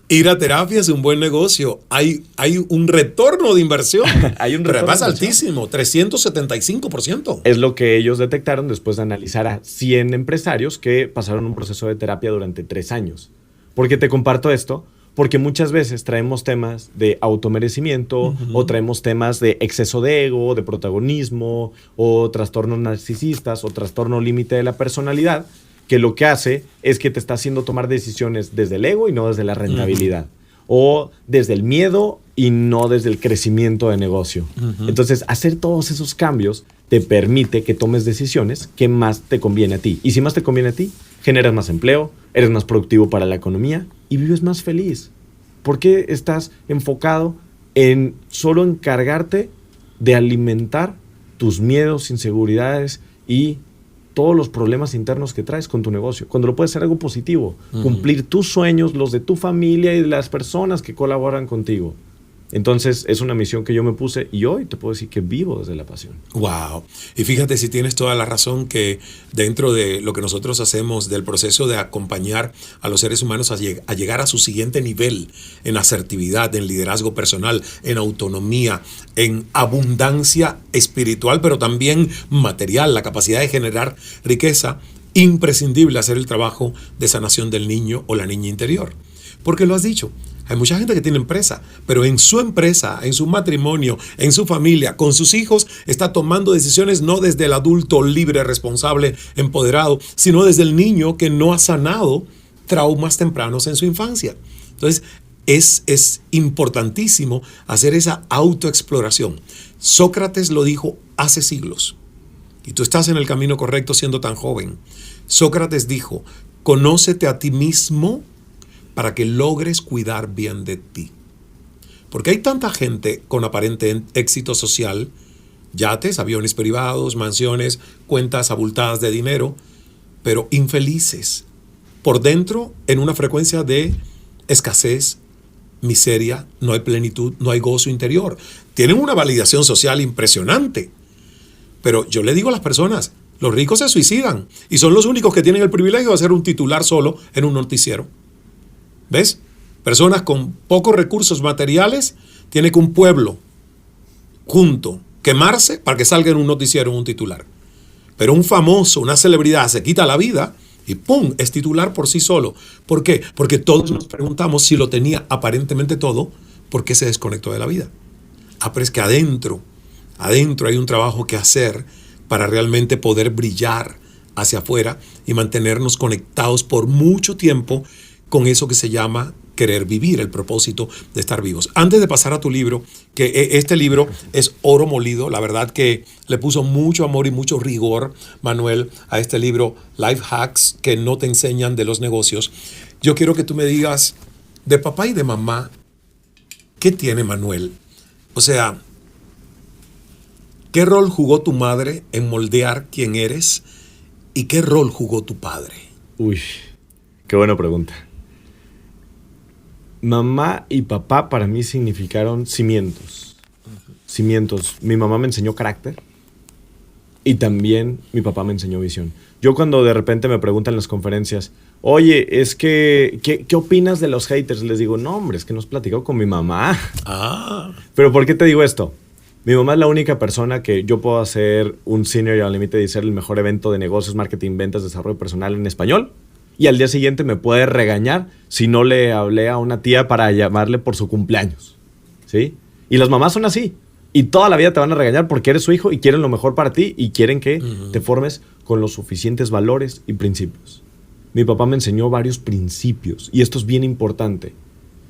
Ir a terapia es un buen negocio. Hay un retorno de inversión. Hay un retorno retorno altísimo, 375%. Es lo que ellos detectaron después de analizar a 100 empresarios que pasaron un proceso de terapia durante 3 años. ¿Por qué te comparto esto? Porque muchas veces traemos temas de automerecimiento, o traemos temas de exceso de ego, de protagonismo, o trastornos narcisistas, o trastorno límite de la personalidad, que lo que hace es que te está haciendo tomar decisiones desde el ego y no desde la rentabilidad. O desde el miedo y no desde el crecimiento de negocio. Entonces, hacer todos esos cambios te permite que tomes decisiones que más te conviene a ti. Y si más te conviene a ti, generas más empleo, eres más productivo para la economía y vives más feliz. ¿Por qué estás enfocado en solo encargarte de alimentar tus miedos, inseguridades y todos los problemas internos que traes con tu negocio, cuando lo puedes hacer algo positivo, cumplir tus sueños, los de tu familia y de las personas que colaboran contigo? Entonces, es una misión que yo me puse y hoy te puedo decir que vivo desde la pasión. Wow. Y fíjate, si tienes toda la razón, que dentro de lo que nosotros hacemos del proceso de acompañar a los seres humanos a llegar a su siguiente nivel en asertividad, en liderazgo personal, en autonomía, en abundancia espiritual, pero también material, la capacidad de generar riqueza, imprescindible hacer el trabajo de sanación del niño o la niña interior. Porque lo has dicho. Hay mucha gente que tiene empresa, pero en su empresa, en su matrimonio, en su familia, con sus hijos, está tomando decisiones no desde el adulto libre, responsable, empoderado, sino desde el niño que no ha sanado traumas tempranos en su infancia. Entonces, es importantísimo hacer esa autoexploración. Sócrates lo dijo hace siglos, y tú estás en el camino correcto siendo tan joven. Sócrates dijo, conócete a ti mismo para que logres cuidar bien de ti. Porque hay tanta gente con aparente éxito social, yates, aviones privados, mansiones, cuentas abultadas de dinero, pero infelices, por dentro en una frecuencia de escasez, miseria, no hay plenitud, no hay gozo interior. Tienen una validación social impresionante. Pero yo le digo a las personas, los ricos se suicidan y son los únicos que tienen el privilegio de ser un titular solo en un noticiero. ¿Ves? Personas con pocos recursos materiales tienen que un pueblo junto quemarse para que salga en un noticiero, en un titular. Pero un famoso, una celebridad se quita la vida y ¡pum!, es titular por sí solo. ¿Por qué? Porque todos nos preguntamos, si lo tenía aparentemente todo, ¿por qué se desconectó de la vida? Pero es que adentro hay un trabajo que hacer para realmente poder brillar hacia afuera y mantenernos conectados por mucho tiempo con eso que se llama querer vivir, el propósito de estar vivos. Antes de pasar a tu libro, que este libro es oro molido, la verdad que le puso mucho amor y mucho rigor, Manuel, a este libro, Life Hacks, que no te enseñan de los negocios. Yo quiero que tú me digas, de papá y de mamá, ¿qué tiene Manuel? O sea, ¿qué rol jugó tu madre en moldear quién eres? ¿Y qué rol jugó tu padre? Uy, qué buena pregunta. Mamá y papá para mí significaron cimientos. Cimientos. Mi mamá me enseñó carácter y también mi papá me enseñó visión. Yo cuando de repente me preguntan en las conferencias, oye, es que, ¿qué opinas de los haters? Les digo, no, hombre, es que no has platicado con mi mamá. ¿Pero por qué te digo esto? Mi mamá es la única persona que yo puedo hacer un Senior Unlimited y ser el mejor evento de negocios, marketing, ventas, desarrollo personal en español. Y al día siguiente me puede regañar si no le hablé a una tía para llamarle por su cumpleaños, ¿sí? Y las mamás son así. Y toda la vida te van a regañar porque eres su hijo y quieren lo mejor para ti y quieren que te formes con los suficientes valores y principios. Mi papá me enseñó varios principios y esto es bien importante.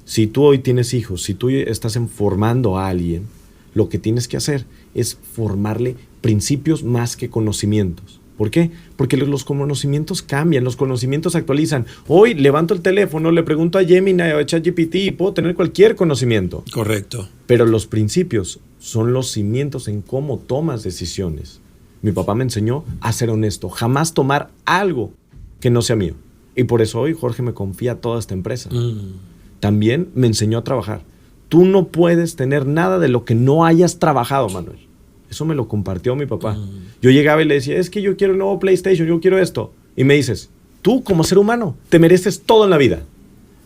Si tú hoy tienes hijos, si tú estás formando a alguien, lo que tienes que hacer es formarle principios más que conocimientos. ¿Por qué? Porque los conocimientos cambian, los conocimientos se actualizan. Hoy levanto el teléfono, le pregunto a Gemini o a ChatGPT y puedo tener cualquier conocimiento. Correcto. Pero los principios son los cimientos en cómo tomas decisiones. Mi papá me enseñó a ser honesto, jamás tomar algo que no sea mío. Y por eso hoy Jorge me confía toda esta empresa. También me enseñó a trabajar. Tú no puedes tener nada de lo que no hayas trabajado, Manuel. Eso me lo compartió mi papá. Yo llegaba y le decía, es que yo quiero un nuevo PlayStation, yo quiero esto. Y me dices, tú como ser humano te mereces todo en la vida.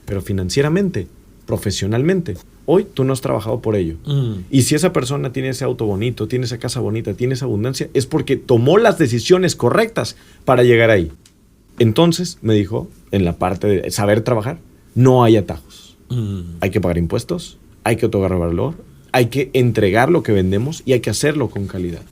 Pero financieramente, profesionalmente, hoy tú no has trabajado por ello. Y si esa persona tiene ese auto bonito, tiene esa casa bonita, tiene esa abundancia, es porque tomó las decisiones correctas para llegar ahí. Entonces, me dijo, en la parte de saber trabajar, no hay atajos. Hay que pagar impuestos, hay que otorgar valor, hay que entregar lo que vendemos y hay que hacerlo con calidad.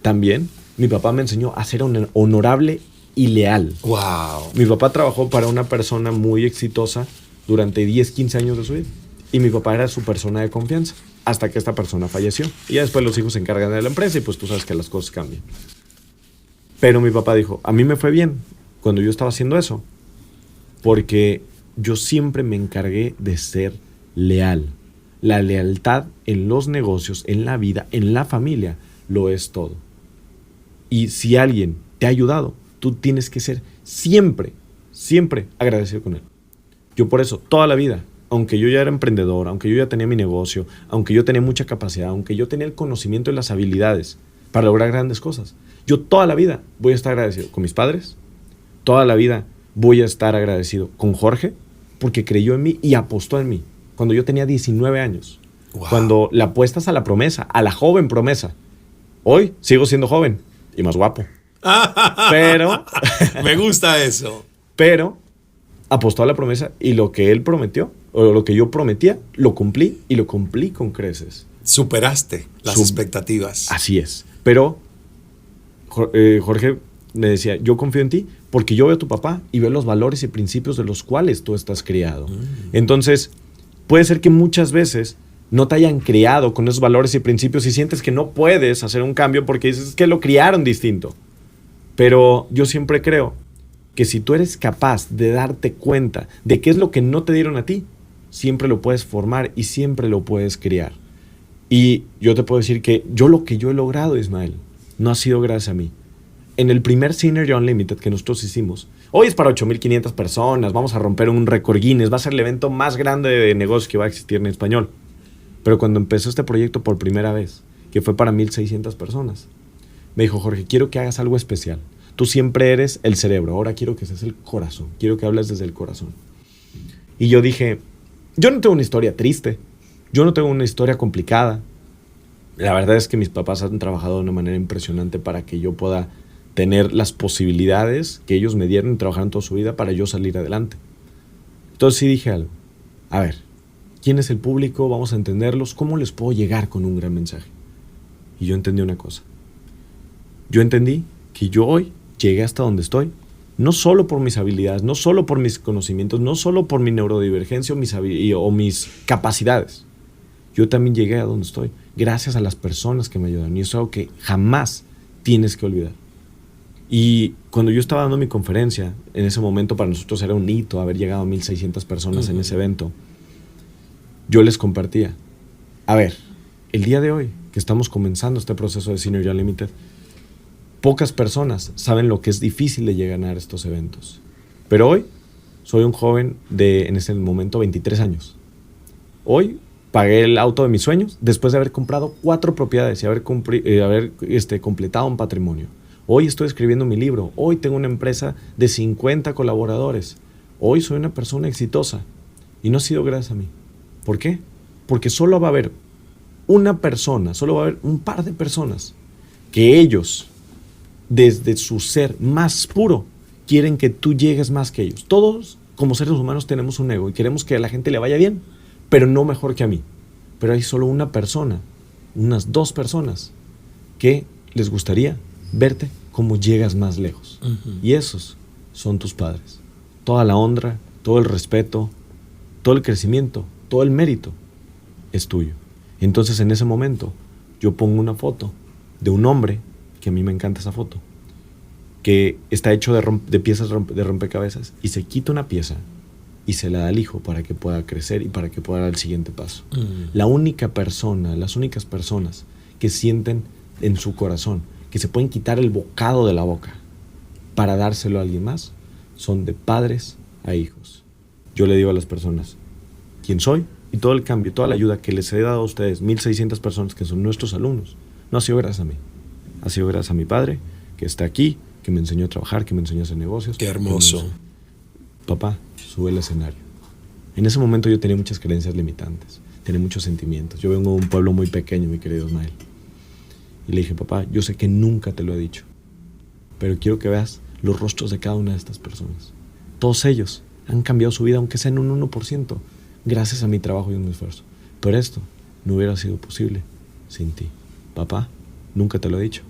También mi papá me enseñó a ser honorable y leal. Wow. Mi papá trabajó para una persona muy exitosa durante 10, 15 años de su vida. Y mi papá era su persona de confianza hasta que esta persona falleció. Y ya después los hijos se encargan de la empresa y pues tú sabes que las cosas cambian. Pero mi papá dijo, a mí me fue bien cuando yo estaba haciendo eso, porque yo siempre me encargué de ser leal. La lealtad en los negocios, en la vida, en la familia, lo es todo. Y si alguien te ha ayudado, tú tienes que ser siempre, siempre agradecido con él. Yo por eso, toda la vida, aunque yo ya era emprendedor, aunque yo ya tenía mi negocio, aunque yo tenía mucha capacidad, aunque yo tenía el conocimiento y las habilidades para lograr grandes cosas, yo toda la vida voy a estar agradecido con mis padres, toda la vida voy a estar agradecido con Jorge, porque creyó en mí y apostó en mí cuando yo tenía 19 años. Wow. Cuando le apuestas a la promesa, a la joven promesa. Hoy sigo siendo joven y más guapo. Pero me gusta eso. Pero apostó a la promesa y lo que él prometió, o lo que yo prometía, lo cumplí y lo cumplí con creces. Superaste las expectativas. Así es. Pero Jorge me decía, yo confío en ti porque yo veo a tu papá y veo los valores y principios de los cuales tú estás criado. Entonces, puede ser que muchas veces no te hayan criado con esos valores y principios y sientes que no puedes hacer un cambio porque dices que lo criaron distinto. Pero yo siempre creo que si tú eres capaz de darte cuenta de qué es lo que no te dieron a ti, siempre lo puedes formar y siempre lo puedes criar. Y yo te puedo decir que lo que yo he logrado, Ismael, no ha sido gracias a mí. En el primer Synergy Unlimited que nosotros hicimos, hoy es para 8,500 personas, vamos a romper un récord Guinness, va a ser el evento más grande de negocios que va a existir en español. Pero cuando empezó este proyecto por primera vez, que fue para 1,600 personas, me dijo, Jorge, quiero que hagas algo especial. Tú siempre eres el cerebro, ahora quiero que seas el corazón, quiero que hables desde el corazón. Y yo dije, yo no tengo una historia triste, yo no tengo una historia complicada. La verdad es que mis papás han trabajado de una manera impresionante para que yo pueda tener las posibilidades que ellos me dieron y trabajaron toda su vida para yo salir adelante. Entonces sí dije algo. A ver, ¿quién es el público? Vamos a entenderlos. ¿Cómo les puedo llegar con un gran mensaje? Y yo entendí una cosa. Yo entendí que yo hoy llegué hasta donde estoy, no solo por mis habilidades, no solo por mis conocimientos, no solo por mi neurodivergencia o mis capacidades. Yo también llegué a donde estoy gracias a las personas que me ayudaron. Y eso es algo que jamás tienes que olvidar. Y cuando yo estaba dando mi conferencia, en ese momento para nosotros era un hito haber llegado a 1,600 personas en ese evento. Yo les compartía, a ver, el día de hoy que estamos comenzando este proceso de Synergy Unlimited, pocas personas saben lo que es difícil de llegar a estos eventos. Pero hoy soy un joven de, en ese momento, 23 años. Hoy pagué el auto de mis sueños después de haber comprado 4 propiedades y haber completado un patrimonio. Hoy estoy escribiendo mi libro. Hoy tengo una empresa de 50 colaboradores. Hoy soy una persona exitosa. Y no ha sido gracias a mí. ¿Por qué? Porque solo va a haber una persona, solo va a haber un par de personas que ellos, desde su ser más puro, quieren que tú llegues más que ellos. Todos, como seres humanos, tenemos un ego y queremos que a la gente le vaya bien, pero no mejor que a mí. Pero hay solo una persona, unas 2 personas, que les gustaría verte cómo llegas más lejos. Y esos son tus padres. Toda la honra, todo el respeto, todo el crecimiento, todo el mérito es tuyo. Entonces en ese momento yo pongo una foto de un hombre, que a mí me encanta esa foto, que está hecho de piezas de rompecabezas, y se quita una pieza y se la da al hijo para que pueda crecer y para que pueda dar el siguiente paso. La única persona, las únicas personas que sienten en su corazón que se pueden quitar el bocado de la boca para dárselo a alguien más, son de padres a hijos. Yo le digo a las personas quién soy, y todo el cambio, toda la ayuda que les he dado a ustedes, 1,600 personas que son nuestros alumnos, no ha sido gracias a mí, ha sido gracias a mi padre, que está aquí, que me enseñó a trabajar, que me enseñó a hacer negocios. Qué hermoso. Papá, sube al escenario. En ese momento yo tenía muchas creencias limitantes, tenía muchos sentimientos. Yo vengo de un pueblo muy pequeño, mi querido Ismael. Y le dije, papá, yo sé que nunca te lo he dicho, pero quiero que veas los rostros de cada una de estas personas. Todos ellos han cambiado su vida, aunque sea en un 1%, gracias a mi trabajo y a mi esfuerzo. Pero esto no hubiera sido posible sin ti. Papá, nunca te lo he dicho,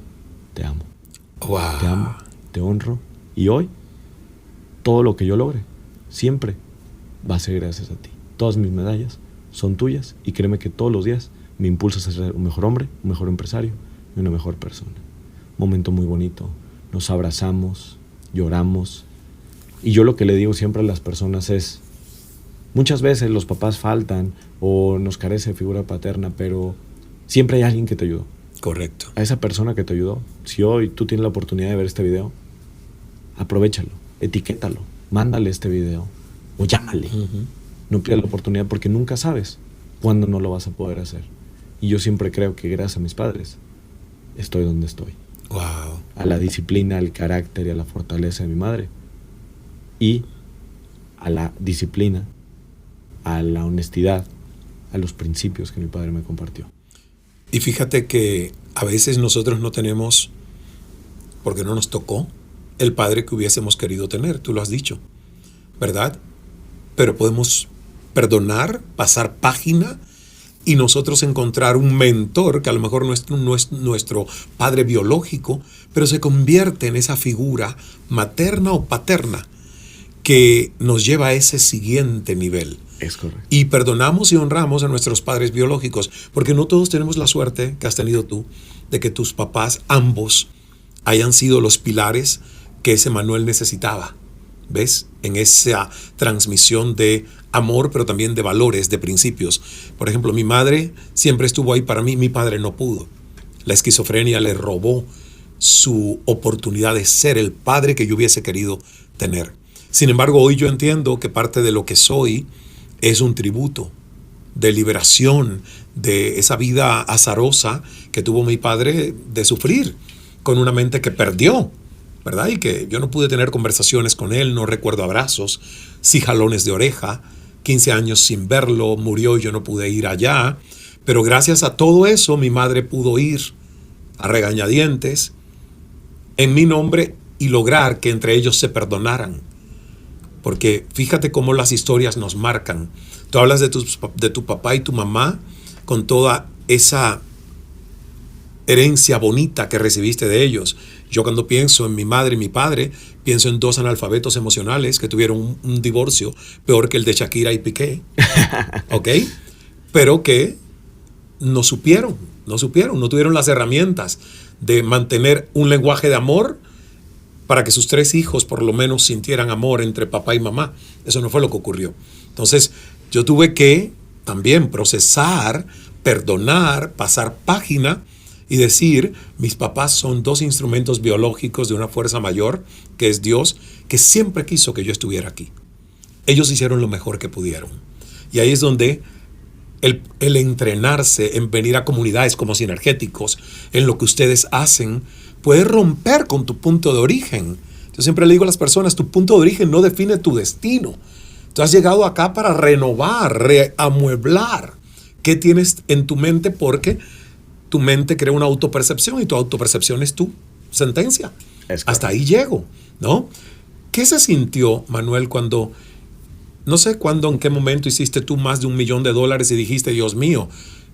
te amo. Wow. Te amo, te honro Y hoy, todo lo que yo logre, siempre va a ser gracias a ti. Todas mis medallas son tuyas y créeme que todos los días me impulsas a ser un mejor hombre, un mejor empresario y una mejor persona. Momento muy bonito. Nos abrazamos, lloramos. Y yo lo que le digo siempre a las personas es, muchas veces los papás faltan o nos carece de figura paterna, pero siempre hay alguien que te ayudó. Correcto. A esa persona que te ayudó, si hoy tú tienes la oportunidad de ver este video, aprovéchalo, etiquétalo, mándale este video o llámale. No pierdas la oportunidad porque nunca sabes cuándo no lo vas a poder hacer. Y yo siempre creo que gracias a mis padres estoy donde estoy. Wow. A la disciplina, al carácter y a la fortaleza de mi madre. Y a la disciplina, a la honestidad, a los principios que mi padre me compartió. Y fíjate que a veces nosotros no tenemos, porque no nos tocó, el padre que hubiésemos querido tener, tú lo has dicho, ¿verdad? Pero podemos perdonar, pasar página y nosotros encontrar un mentor que a lo mejor no es nuestro padre biológico, pero se convierte en esa figura materna o paterna que nos lleva a ese siguiente nivel. Es correcto. Y perdonamos y honramos a nuestros padres biológicos, porque no todos tenemos la suerte que has tenido tú, de que tus papás, ambos, hayan sido los pilares que ese Manuel necesitaba. ¿Ves? En esa transmisión de amor, pero también de valores, de principios. Por ejemplo, mi madre siempre estuvo ahí para mí, mi padre no pudo. La esquizofrenia le robó su oportunidad de ser el padre que yo hubiese querido tener. Sin embargo, hoy yo entiendo que parte de lo que soy es un tributo de liberación de esa vida azarosa que tuvo mi padre de sufrir con una mente que perdió, ¿verdad? Y que yo no pude tener conversaciones con él, no recuerdo abrazos, sí jalones de oreja, 15 años sin verlo, murió y yo no pude ir allá, pero gracias a todo eso mi madre pudo ir a regañadientes en mi nombre y lograr que entre ellos se perdonaran. Porque fíjate cómo las historias nos marcan. Tú hablas de tu papá y tu mamá con toda esa herencia bonita que recibiste de ellos. Yo cuando pienso en mi madre y mi padre, pienso en dos analfabetos emocionales que tuvieron un divorcio peor que el de Shakira y Piqué. ¿Ok? Pero que no tuvieron las herramientas de mantener un lenguaje de amor para que sus 3 hijos por lo menos sintieran amor entre papá y mamá. Eso no fue lo que ocurrió. Entonces, yo tuve que también procesar, perdonar, pasar página y decir, mis papás son 2 instrumentos biológicos de una fuerza mayor, que es Dios, que siempre quiso que yo estuviera aquí. Ellos hicieron lo mejor que pudieron. Y ahí es donde el entrenarse en venir a comunidades como Sinergéticos, en lo que ustedes hacen, puede romper con tu punto de origen. Yo siempre le digo a las personas, tu punto de origen no define tu destino. Tú has llegado acá para renovar, reamueblar qué tienes en tu mente, porque tu mente crea una autopercepción y tu autopercepción es tu sentencia. Hasta ahí llego, ¿no? ¿Qué se sintió, Manuel, cuando, no sé cuándo, en qué momento hiciste tú más de $1 millón y dijiste, Dios mío,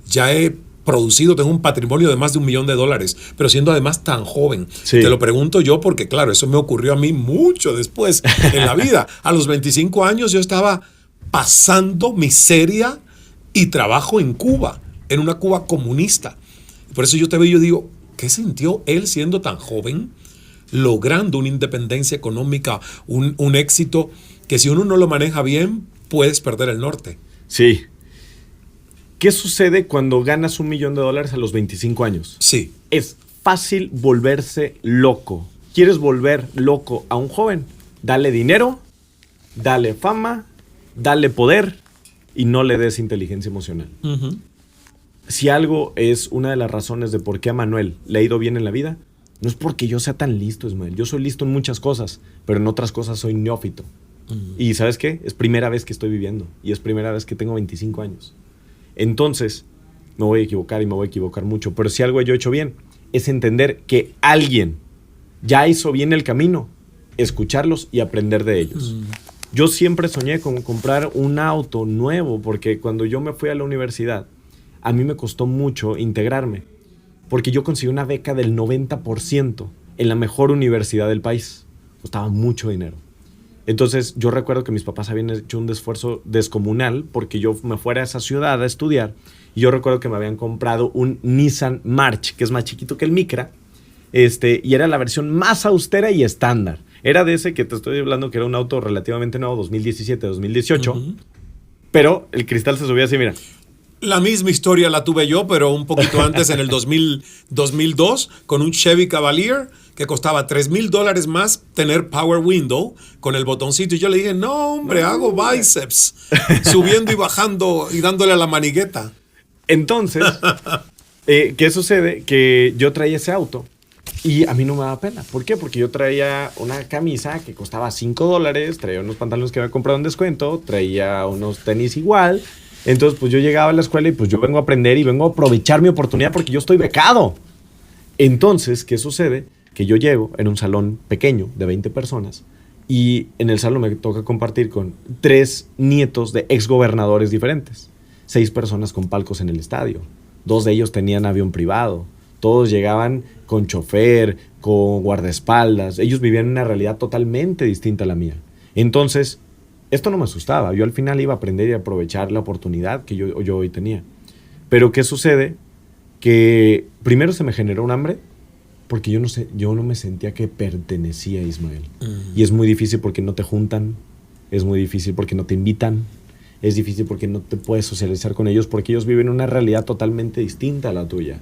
ya he producido, tengo un patrimonio de más de $1 millón, pero siendo además tan joven? Sí. Te lo pregunto yo porque, claro, eso me ocurrió a mí mucho después en la vida. A los 25 años yo estaba pasando miseria y trabajo en Cuba, en una Cuba comunista. Por eso yo te veo y yo digo, ¿qué sintió él siendo tan joven, logrando una independencia económica, un éxito que si uno no lo maneja bien, puedes perder el norte? Sí. ¿Qué sucede cuando ganas $1 millón a los 25 años? Sí. Es fácil volverse loco. ¿Quieres volver loco a un joven? Dale dinero, dale fama, dale poder y no le des inteligencia emocional. Uh-huh. Si algo es una de las razones de por qué a Manuel le ha ido bien en la vida, no es porque yo sea tan listo, Ismael. Yo soy listo en muchas cosas, pero en otras cosas soy neófito. Uh-huh. Y ¿sabes qué? Es primera vez que estoy viviendo y es primera vez que tengo 25 años. Entonces, me voy a equivocar y me voy a equivocar mucho. Pero si algo yo he hecho bien, es entender que alguien ya hizo bien el camino, escucharlos y aprender de ellos. Yo siempre soñé con comprar un auto nuevo, porque cuando yo me fui a la universidad, a mí me costó mucho integrarme, porque yo conseguí una beca del 90% en la mejor universidad del país. costaba mucho dinero. Entonces yo recuerdo que mis papás habían hecho un esfuerzo descomunal porque yo me fuera a esa ciudad a estudiar. Y yo recuerdo que me habían comprado un Nissan March, que es más chiquito que el Micra, y era la versión más austera y estándar. Era de ese que te estoy hablando que era un auto relativamente nuevo, 2017, 2018. Pero el cristal se subía así, mira. La misma historia la tuve yo, pero un poquito antes, en el 2002, con un Chevy Cavalier que costaba $3,000 más tener Power Window con el botoncito. Y yo le dije, no, hombre, hago bíceps, subiendo y bajando y dándole a la manigueta. Entonces, ¿qué sucede? Que yo traía ese auto y a mí no me daba pena. ¿Por qué? Porque yo traía una camisa que costaba $5, traía unos pantalones que había comprado en descuento, traía unos tenis igual. Entonces, pues yo llegaba a la escuela y pues yo vengo a aprender y vengo a aprovechar mi oportunidad porque yo estoy becado. Entonces, ¿qué sucede? Que yo llego en un salón pequeño de 20 personas y en el salón me toca compartir con 3 nietos de exgobernadores diferentes. 6 personas con palcos en el estadio. 2 de ellos tenían avión privado. Todos llegaban con chofer, con guardaespaldas. Ellos vivían una realidad totalmente distinta a la mía. Entonces, esto no me asustaba. Yo al final iba a aprender y a aprovechar la oportunidad que yo hoy tenía. Pero ¿qué sucede? Que primero se me generó un hambre porque yo no me sentía que pertenecía a Ismael. Y es muy difícil porque no te juntan. Es muy difícil porque no te invitan. Es difícil porque no te puedes socializar con ellos porque ellos viven una realidad totalmente distinta a la tuya.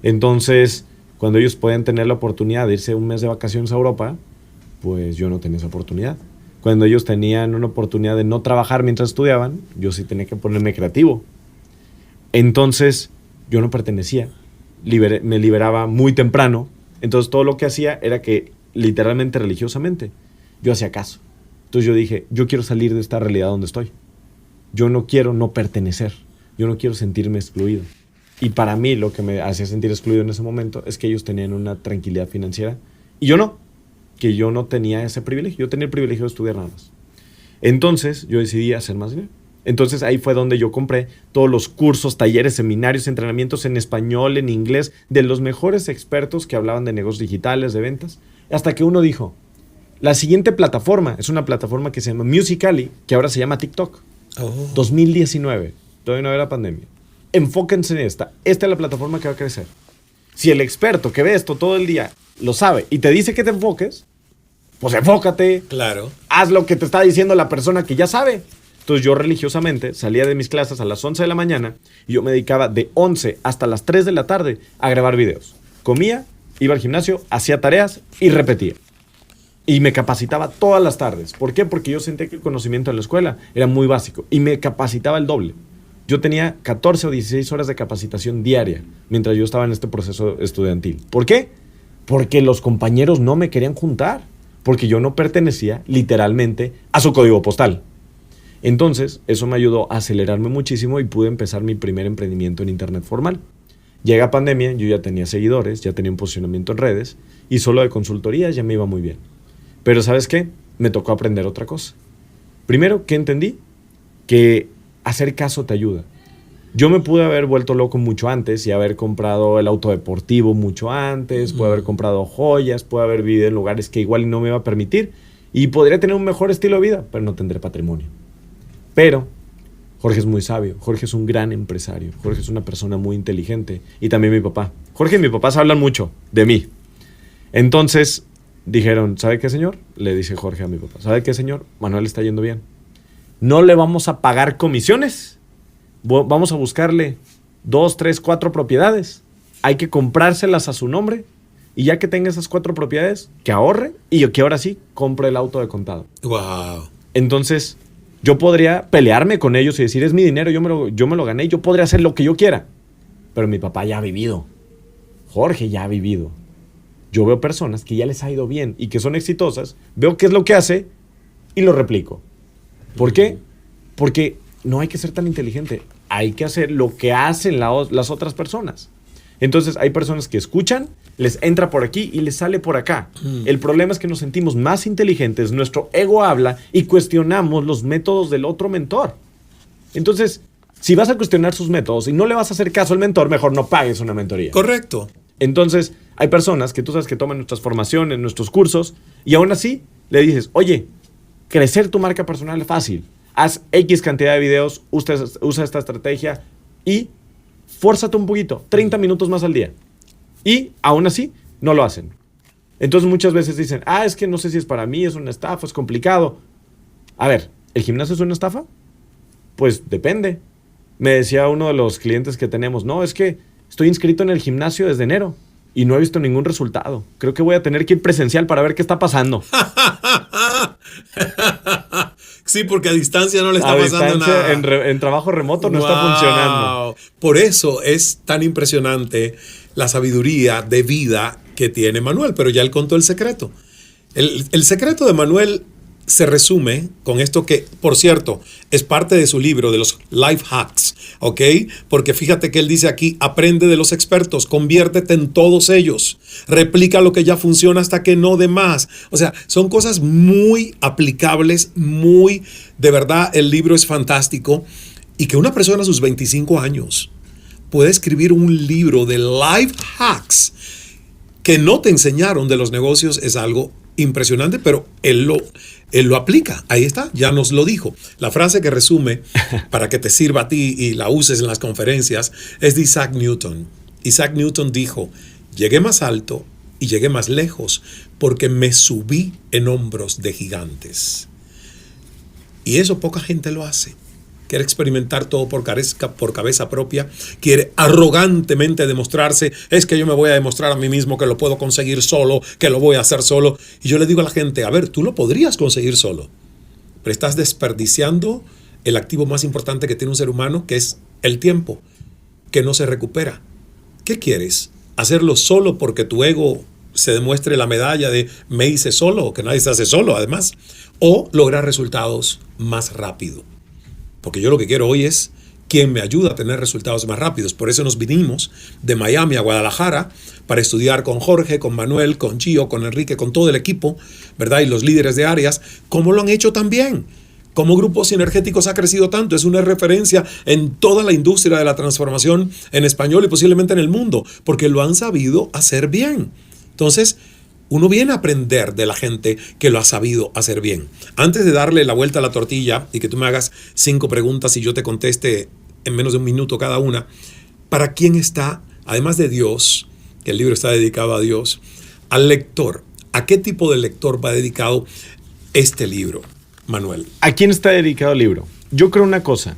Entonces, cuando ellos pueden tener la oportunidad de irse un mes de vacaciones a Europa, pues yo no tenía esa oportunidad. Cuando ellos tenían una oportunidad de no trabajar mientras estudiaban, yo sí tenía que ponerme creativo. Entonces, yo no pertenecía. Me liberaba muy temprano. Entonces, todo lo que hacía era que, literalmente, religiosamente, yo hacía caso. Entonces, yo dije, yo quiero salir de esta realidad donde estoy. Yo no quiero no pertenecer. Yo no quiero sentirme excluido. Y para mí lo que me hacía sentir excluido en ese momento es que ellos tenían una tranquilidad financiera y yo no. Que yo no tenía ese privilegio. Yo tenía el privilegio de estudiar nada más. Entonces yo decidí hacer más dinero. Entonces ahí fue donde yo compré todos los cursos, talleres, seminarios, entrenamientos en español, en inglés, de los mejores expertos que hablaban de negocios digitales, de ventas. Hasta que uno dijo, la siguiente plataforma es una plataforma que se llama Musical.ly, que ahora se llama TikTok. 2019, todavía no era pandemia. Enfóquense en esta. Esta es la plataforma que va a crecer. Si el experto que ve esto todo el día lo sabe y te dice que te enfoques, pues enfócate. Claro. Haz lo que te está diciendo la persona que ya sabe. Entonces yo religiosamente salía de mis clases a las 11 de la mañana y yo me dedicaba de 11 hasta las 3 de la tarde a grabar videos. Comía, iba al gimnasio, hacía tareas y repetía. Y me capacitaba todas las tardes. ¿Por qué? Porque yo sentía que el conocimiento en la escuela era muy básico y me capacitaba el doble. Yo tenía 14 o 16 horas de capacitación diaria mientras yo estaba en este proceso estudiantil. ¿Por qué? Porque los compañeros no me querían juntar, porque yo no pertenecía literalmente a su código postal. Entonces, eso me ayudó a acelerarme muchísimo y pude empezar mi primer emprendimiento en internet formal. Llega pandemia, yo ya tenía seguidores, ya tenía un posicionamiento en redes y solo de consultorías ya me iba muy bien. Pero ¿sabes qué? Me tocó aprender otra cosa. Primero, ¿qué entendí? Que hacer caso te ayuda. Yo me pude haber vuelto loco mucho antes y haber comprado el auto deportivo mucho antes, pude haber comprado joyas, pude haber vivido en lugares que igual no me iba a permitir y podría tener un mejor estilo de vida, pero no tendré patrimonio. Pero Jorge es muy sabio, Jorge es un gran empresario, Jorge es una persona muy inteligente y también mi papá. Jorge y mi papá se hablan mucho de mí. Entonces dijeron, ¿sabe qué, señor? Le dice Jorge a mi papá, ¿sabe qué, señor? Manuel está yendo bien. No le vamos a pagar comisiones. Vamos a buscarle 2, 3, 4 propiedades. Hay que comprárselas a su nombre. Y ya que tenga esas 4 propiedades, que ahorre y que ahora sí compre el auto de contado. Wow. Entonces, yo podría pelearme con ellos y decir, es mi dinero, yo me lo gané, yo podría hacer lo que yo quiera. Pero mi papá ya ha vivido. Jorge ya ha vivido. Yo veo personas que ya les ha ido bien y que son exitosas, veo qué es lo que hace y lo replico. ¿Por qué? Porque no hay que ser tan inteligente. Hay que hacer lo que hacen las otras personas. Entonces hay personas que escuchan, les entra por aquí y les sale por acá. El problema es que nos sentimos más inteligentes, nuestro ego habla y cuestionamos los métodos del otro mentor. Entonces, si vas a cuestionar sus métodos y no le vas a hacer caso al mentor, mejor no pagues una mentoría. Correcto. Entonces, hay personas que tú sabes que toman nuestras formaciones, nuestros cursos, y aún así le dices, oye, crecer tu marca personal es fácil. Haz X cantidad de videos, usa esta estrategia y fórzate un poquito, 30 minutos más al día. Y aún así, no lo hacen. Entonces muchas veces dicen, es que no sé si es para mí, es una estafa, es complicado. A ver, ¿el gimnasio es una estafa? Pues depende. Me decía uno de los clientes que tenemos, no, es que estoy inscrito en el gimnasio desde enero y no he visto ningún resultado. Creo que voy a tener que ir presencial para ver qué está pasando. Sí, porque a distancia no le está pasando nada. En trabajo remoto no está funcionando. Por eso es tan impresionante la sabiduría de vida que tiene Manuel, pero ya él contó el secreto. El secreto de Manuel se resume con esto que, por cierto, es parte de su libro, de los life hacks, ¿ok? Porque fíjate que él dice aquí, aprende de los expertos, conviértete en todos ellos, replica lo que ya funciona hasta que no dé más. O sea, son cosas muy aplicables, de verdad, el libro es fantástico. Y que una persona a sus 25 años puede escribir un libro de life hacks que no te enseñaron de los negocios es algo impresionante, pero él lo aplica. Ahí está, ya nos lo dijo. La frase que resume para que te sirva a ti y la uses en las conferencias es de Isaac Newton. Isaac Newton dijo, llegué más alto y llegué más lejos porque me subí en hombros de gigantes. Y eso poca gente lo hace. Quiere experimentar todo por cabeza propia, quiere arrogantemente demostrarse, es que yo me voy a demostrar a mí mismo que lo puedo conseguir solo, que lo voy a hacer solo. Y yo le digo a la gente, a ver, tú lo podrías conseguir solo, pero estás desperdiciando el activo más importante que tiene un ser humano, que es el tiempo, que no se recupera. ¿Qué quieres? ¿Hacerlo solo porque tu ego se demuestre la medalla de me hice solo, que nadie se hace solo además? ¿O lograr resultados más rápido? Porque yo lo que quiero hoy es quien me ayuda a tener resultados más rápidos. Por eso nos vinimos de Miami a Guadalajara para estudiar con Jorge, con Manuel, con Gio, con Enrique, con todo el equipo, ¿verdad? Y los líderes de áreas, cómo lo han hecho también. Cómo Grupos Sinergéticos ha crecido tanto. Es una referencia en toda la industria de la transformación en español y posiblemente en el mundo, porque lo han sabido hacer bien. Entonces, uno viene a aprender de la gente que lo ha sabido hacer bien. Antes de darle la vuelta a la tortilla y que tú me hagas 5 preguntas y yo te conteste en menos de un minuto cada una, ¿para quién está, además de Dios, que el libro está dedicado a Dios, al lector? ¿A qué tipo de lector va dedicado este libro, Manuel? ¿A quién está dedicado el libro? Yo creo una cosa,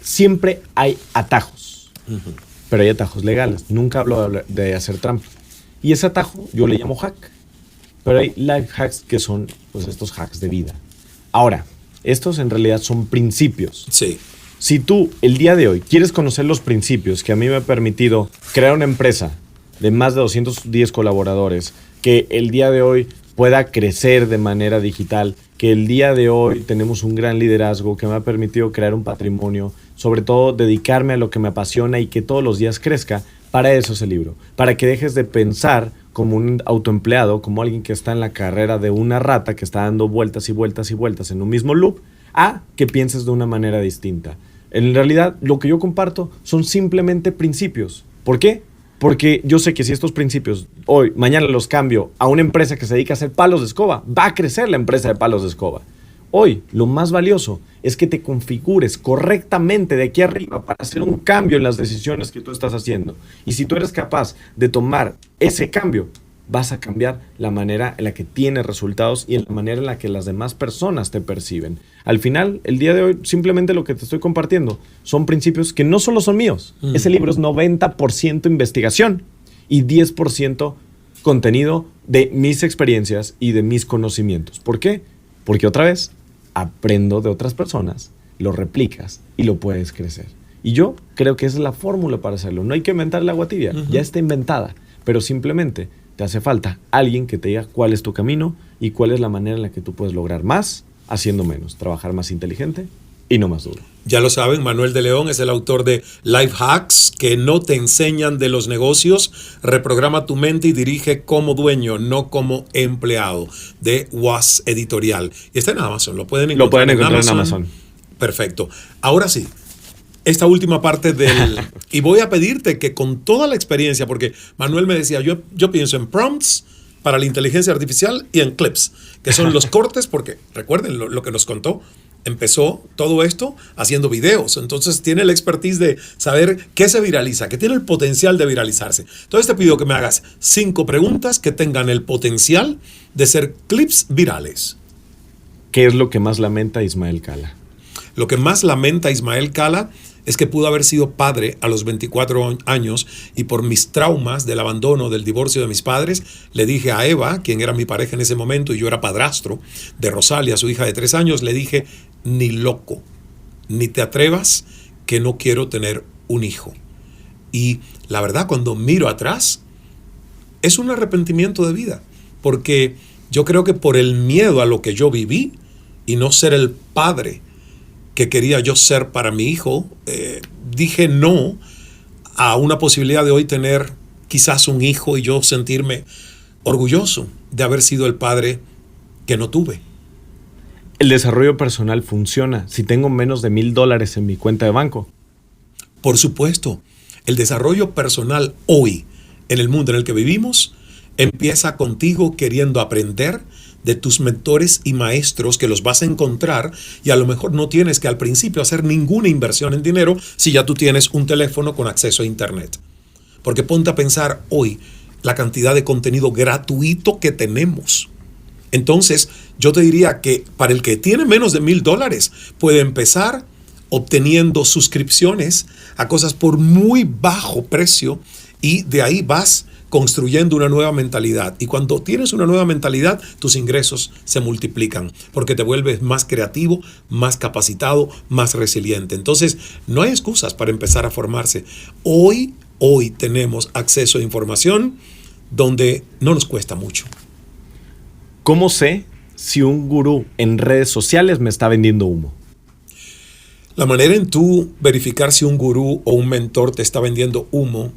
siempre hay atajos, pero hay atajos legales. Nunca hablo de hacer trampa. Y ese atajo yo le llamo hack. Pero hay life hacks que son pues estos hacks de vida. Ahora, estos en realidad son principios. Sí. Si tú el día de hoy quieres conocer los principios que a mí me ha permitido crear una empresa de más de 210 colaboradores, que el día de hoy pueda crecer de manera digital, que el día de hoy tenemos un gran liderazgo que me ha permitido crear un patrimonio, sobre todo dedicarme a lo que me apasiona y que todos los días crezca. Para eso es el libro, para que dejes de pensar como un autoempleado, como alguien que está en la carrera de una rata que está dando vueltas y vueltas y vueltas en un mismo loop, a que pienses de una manera distinta. En realidad, lo que yo comparto son simplemente principios. ¿Por qué? Porque yo sé que si estos principios hoy, mañana los cambio a una empresa que se dedica a hacer palos de escoba, va a crecer la empresa de palos de escoba. Hoy, lo más valioso es que te configures correctamente de aquí arriba para hacer un cambio en las decisiones que tú estás haciendo. Y si tú eres capaz de tomar ese cambio, vas a cambiar la manera en la que tienes resultados y en la manera en la que las demás personas te perciben. Al final, el día de hoy, simplemente lo que te estoy compartiendo son principios que no solo son míos. Ese libro es 90% investigación y 10% contenido de mis experiencias y de mis conocimientos. ¿Por qué? Porque otra vez, aprendo de otras personas, lo replicas y lo puedes crecer. Y yo creo que esa es la fórmula para hacerlo. No hay que inventar el agua tibia, ya está inventada, pero simplemente te hace falta alguien que te diga cuál es tu camino y cuál es la manera en la que tú puedes lograr más haciendo menos, trabajar más inteligente y no más duro. Ya lo saben, Manuel de León es el autor de Life Hacks que no te enseñan de los negocios. Reprograma tu mente y dirige como dueño, no como empleado, de Was Editorial. Y está en Amazon, lo pueden encontrar en Amazon. Perfecto. Ahora sí, esta última parte del... Y voy a pedirte que con toda la experiencia, porque Manuel me decía, yo pienso en prompts para la inteligencia artificial y en clips, que son los cortes, porque recuerden lo que nos contó, empezó todo esto haciendo videos, entonces tiene la expertise de saber qué se viraliza, que tiene el potencial de viralizarse. Entonces te pido que me hagas 5 preguntas que tengan el potencial de ser clips virales. ¿Qué es lo que más lamenta Ismael Cala? Lo que más lamenta Ismael Cala es que pudo haber sido padre a los 24 años y por mis traumas del abandono, del divorcio de mis padres, le dije a Eva, quien era mi pareja en ese momento y yo era padrastro de Rosalia, su hija de 3 años, le dije, ni loco, ni te atrevas que no quiero tener un hijo. Y la verdad, cuando miro atrás, es un arrepentimiento de vida, porque yo creo que por el miedo a lo que yo viví y no ser el padre que quería yo ser para mi hijo, dije no a una posibilidad de hoy tener quizás un hijo y yo sentirme orgulloso de haber sido el padre que no tuve. ¿El desarrollo personal funciona si tengo menos de $1,000 en mi cuenta de banco? Por supuesto, el desarrollo personal hoy, en el mundo en el que vivimos, empieza contigo queriendo aprender de tus mentores y maestros que los vas a encontrar y a lo mejor no tienes que al principio hacer ninguna inversión en dinero si ya tú tienes un teléfono con acceso a internet. Porque ponte a pensar hoy la cantidad de contenido gratuito que tenemos. Entonces, yo te diría que para el que tiene menos de $1,000 puede empezar obteniendo suscripciones a cosas por muy bajo precio y de ahí vas construyendo una nueva mentalidad. Y cuando tienes una nueva mentalidad, tus ingresos se multiplican porque te vuelves más creativo, más capacitado, más resiliente. Entonces, no hay excusas para empezar a formarse. Hoy tenemos acceso a información donde no nos cuesta mucho. ¿Cómo sé si un gurú en redes sociales me está vendiendo humo? La manera en tú verificar si un gurú o un mentor te está vendiendo humo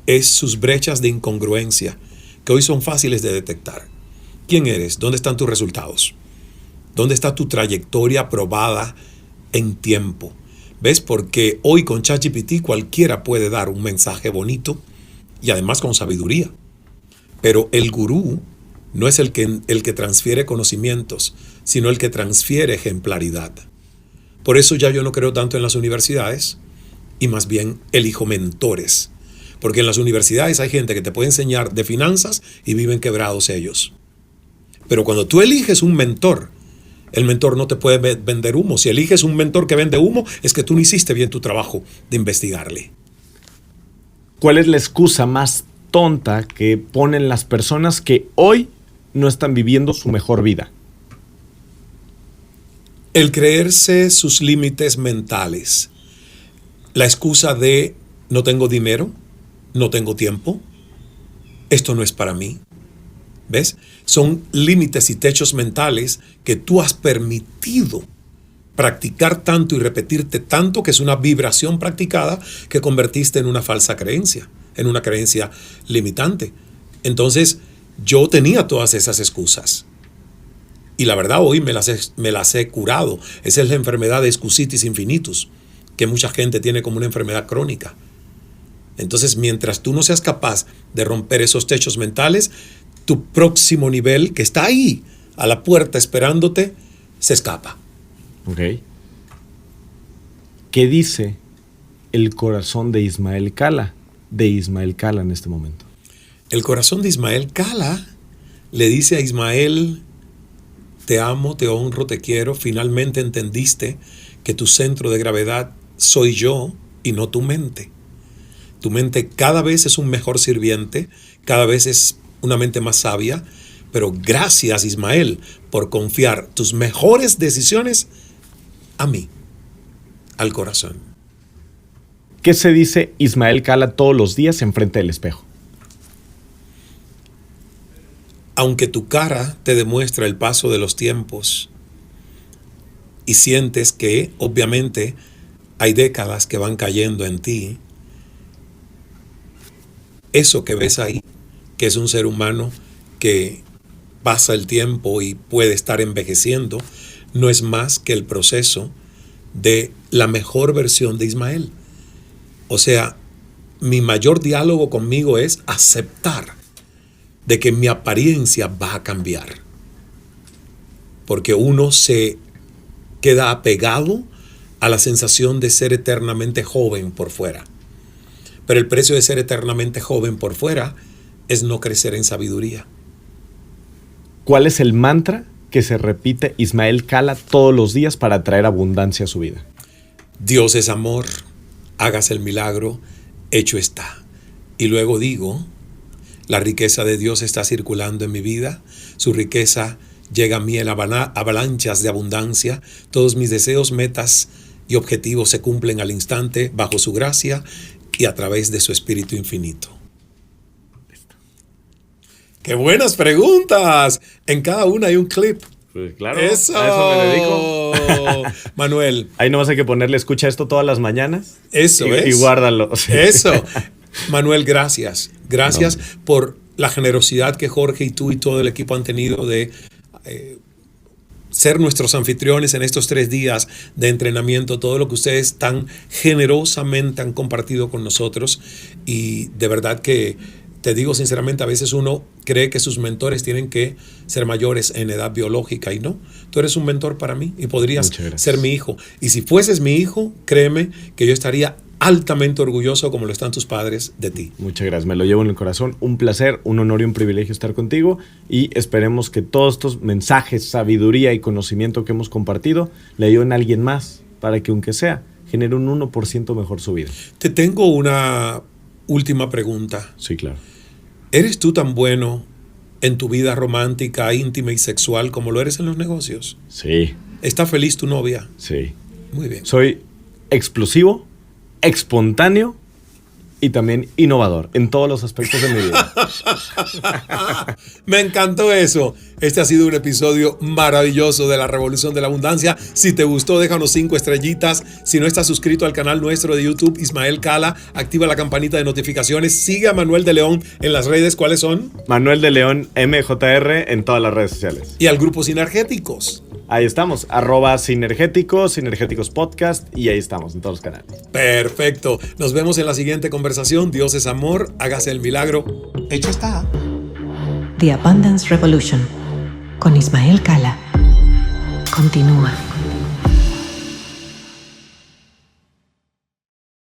es sus brechas de incongruencia, que hoy son fáciles de detectar. ¿Quién eres? ¿Dónde están tus resultados? ¿Dónde está tu trayectoria probada en tiempo? ¿Ves? Porque hoy con ChatGPT cualquiera puede dar un mensaje bonito y además con sabiduría. Pero el gurú no es el que transfiere conocimientos, sino el que transfiere ejemplaridad. Por eso ya yo no creo tanto en las universidades y más bien elijo mentores. Porque en las universidades hay gente que te puede enseñar de finanzas y viven quebrados ellos. Pero cuando tú eliges un mentor, el mentor no te puede vender humo. Si eliges un mentor que vende humo, es que tú no hiciste bien tu trabajo de investigarle. ¿Cuál es la excusa más tonta que ponen las personas que hoy no están viviendo su mejor vida? El creerse sus límites mentales. La excusa de no tengo dinero, no tengo tiempo, esto no es para mí. ¿Ves? Son límites y techos mentales que tú has permitido practicar tanto y repetirte tanto que es una vibración practicada que convertiste en una falsa creencia, en una creencia limitante. Entonces, yo tenía todas esas excusas. Y la verdad hoy me las he curado. Esa es la enfermedad de excusitis infinitus, que mucha gente tiene como una enfermedad crónica. Entonces, mientras tú no seas capaz de romper esos techos mentales, tu próximo nivel, que está ahí, a la puerta esperándote, se escapa. Ok. ¿Qué dice el corazón de Ismael Cala en este momento? El corazón de Ismael Cala le dice a Ismael, te amo, te honro, te quiero. Finalmente entendiste que tu centro de gravedad soy yo y no tu mente. Tu mente cada vez es un mejor sirviente, cada vez es una mente más sabia, pero gracias, Ismael, por confiar tus mejores decisiones a mí, al corazón. ¿Qué se dice Ismael Cala todos los días enfrente del espejo? Aunque tu cara te demuestra el paso de los tiempos y sientes que obviamente hay décadas que van cayendo en ti, eso que ves ahí, que es un ser humano que pasa el tiempo y puede estar envejeciendo, no es más que el proceso de la mejor versión de Ismael. O sea, mi mayor diálogo conmigo es aceptar de que mi apariencia va a cambiar. Porque uno se queda apegado a la sensación de ser eternamente joven por fuera. Pero el precio de ser eternamente joven por fuera es no crecer en sabiduría. ¿Cuál es el mantra que se repite Ismael Cala todos los días para traer abundancia a su vida? Dios es amor, hágase el milagro, hecho está. Y luego digo, la riqueza de Dios está circulando en mi vida, su riqueza llega a mí en avalanchas de abundancia, todos mis deseos, metas y objetivos se cumplen al instante bajo su gracia y a través de su Espíritu infinito. ¡Qué buenas preguntas! En cada una hay un clip. Pues claro, ¡Eso! a eso me dedico. Manuel. Ahí nomás hay que ponerle escucha esto todas las mañanas. Eso y, es. Y guárdalo. Sí. Eso. Manuel, gracias. Gracias por la generosidad que Jorge y tú y todo el equipo han tenido de ser nuestros anfitriones en estos 3 días de entrenamiento, todo lo que ustedes tan generosamente han compartido con nosotros. Y de verdad que te digo sinceramente, a veces uno cree que sus mentores tienen que ser mayores en edad biológica y no. Tú eres un mentor para mí y podrías ser mi hijo. Y si fueses mi hijo, créeme que yo estaría altamente orgulloso, como lo están tus padres, de ti. Muchas gracias, me lo llevo en el corazón. Un placer, un honor y un privilegio estar contigo y esperemos que todos estos mensajes, sabiduría y conocimiento que hemos compartido le ayuden a alguien más para que, aunque sea, genere un 1% mejor su vida. Te tengo una última pregunta. Sí, claro. ¿Eres tú tan bueno en tu vida romántica, íntima y sexual como lo eres en los negocios? Sí. ¿Está feliz tu novia? Sí. Muy bien. Soy explosivo, espontáneo y también innovador en todos los aspectos de mi vida. Me encantó eso. Este ha sido un episodio maravilloso de la Revolución de la Abundancia. Si te gustó, déjanos 5 estrellitas. Si no estás suscrito al canal nuestro de YouTube, Ismael Cala, activa la campanita de notificaciones. Sigue a Manuel de León en las redes. ¿Cuáles son? Manuel de León MJR en todas las redes sociales. Y al grupo Sinergéticos. Ahí estamos, @Sinergéticos, Sinergéticos Podcast, y ahí estamos en todos los canales. Perfecto. Nos vemos en la siguiente conversación. Dios es amor, hágase el milagro. Hecho está. The Abundance Revolution con Ismael Cala. Continúa.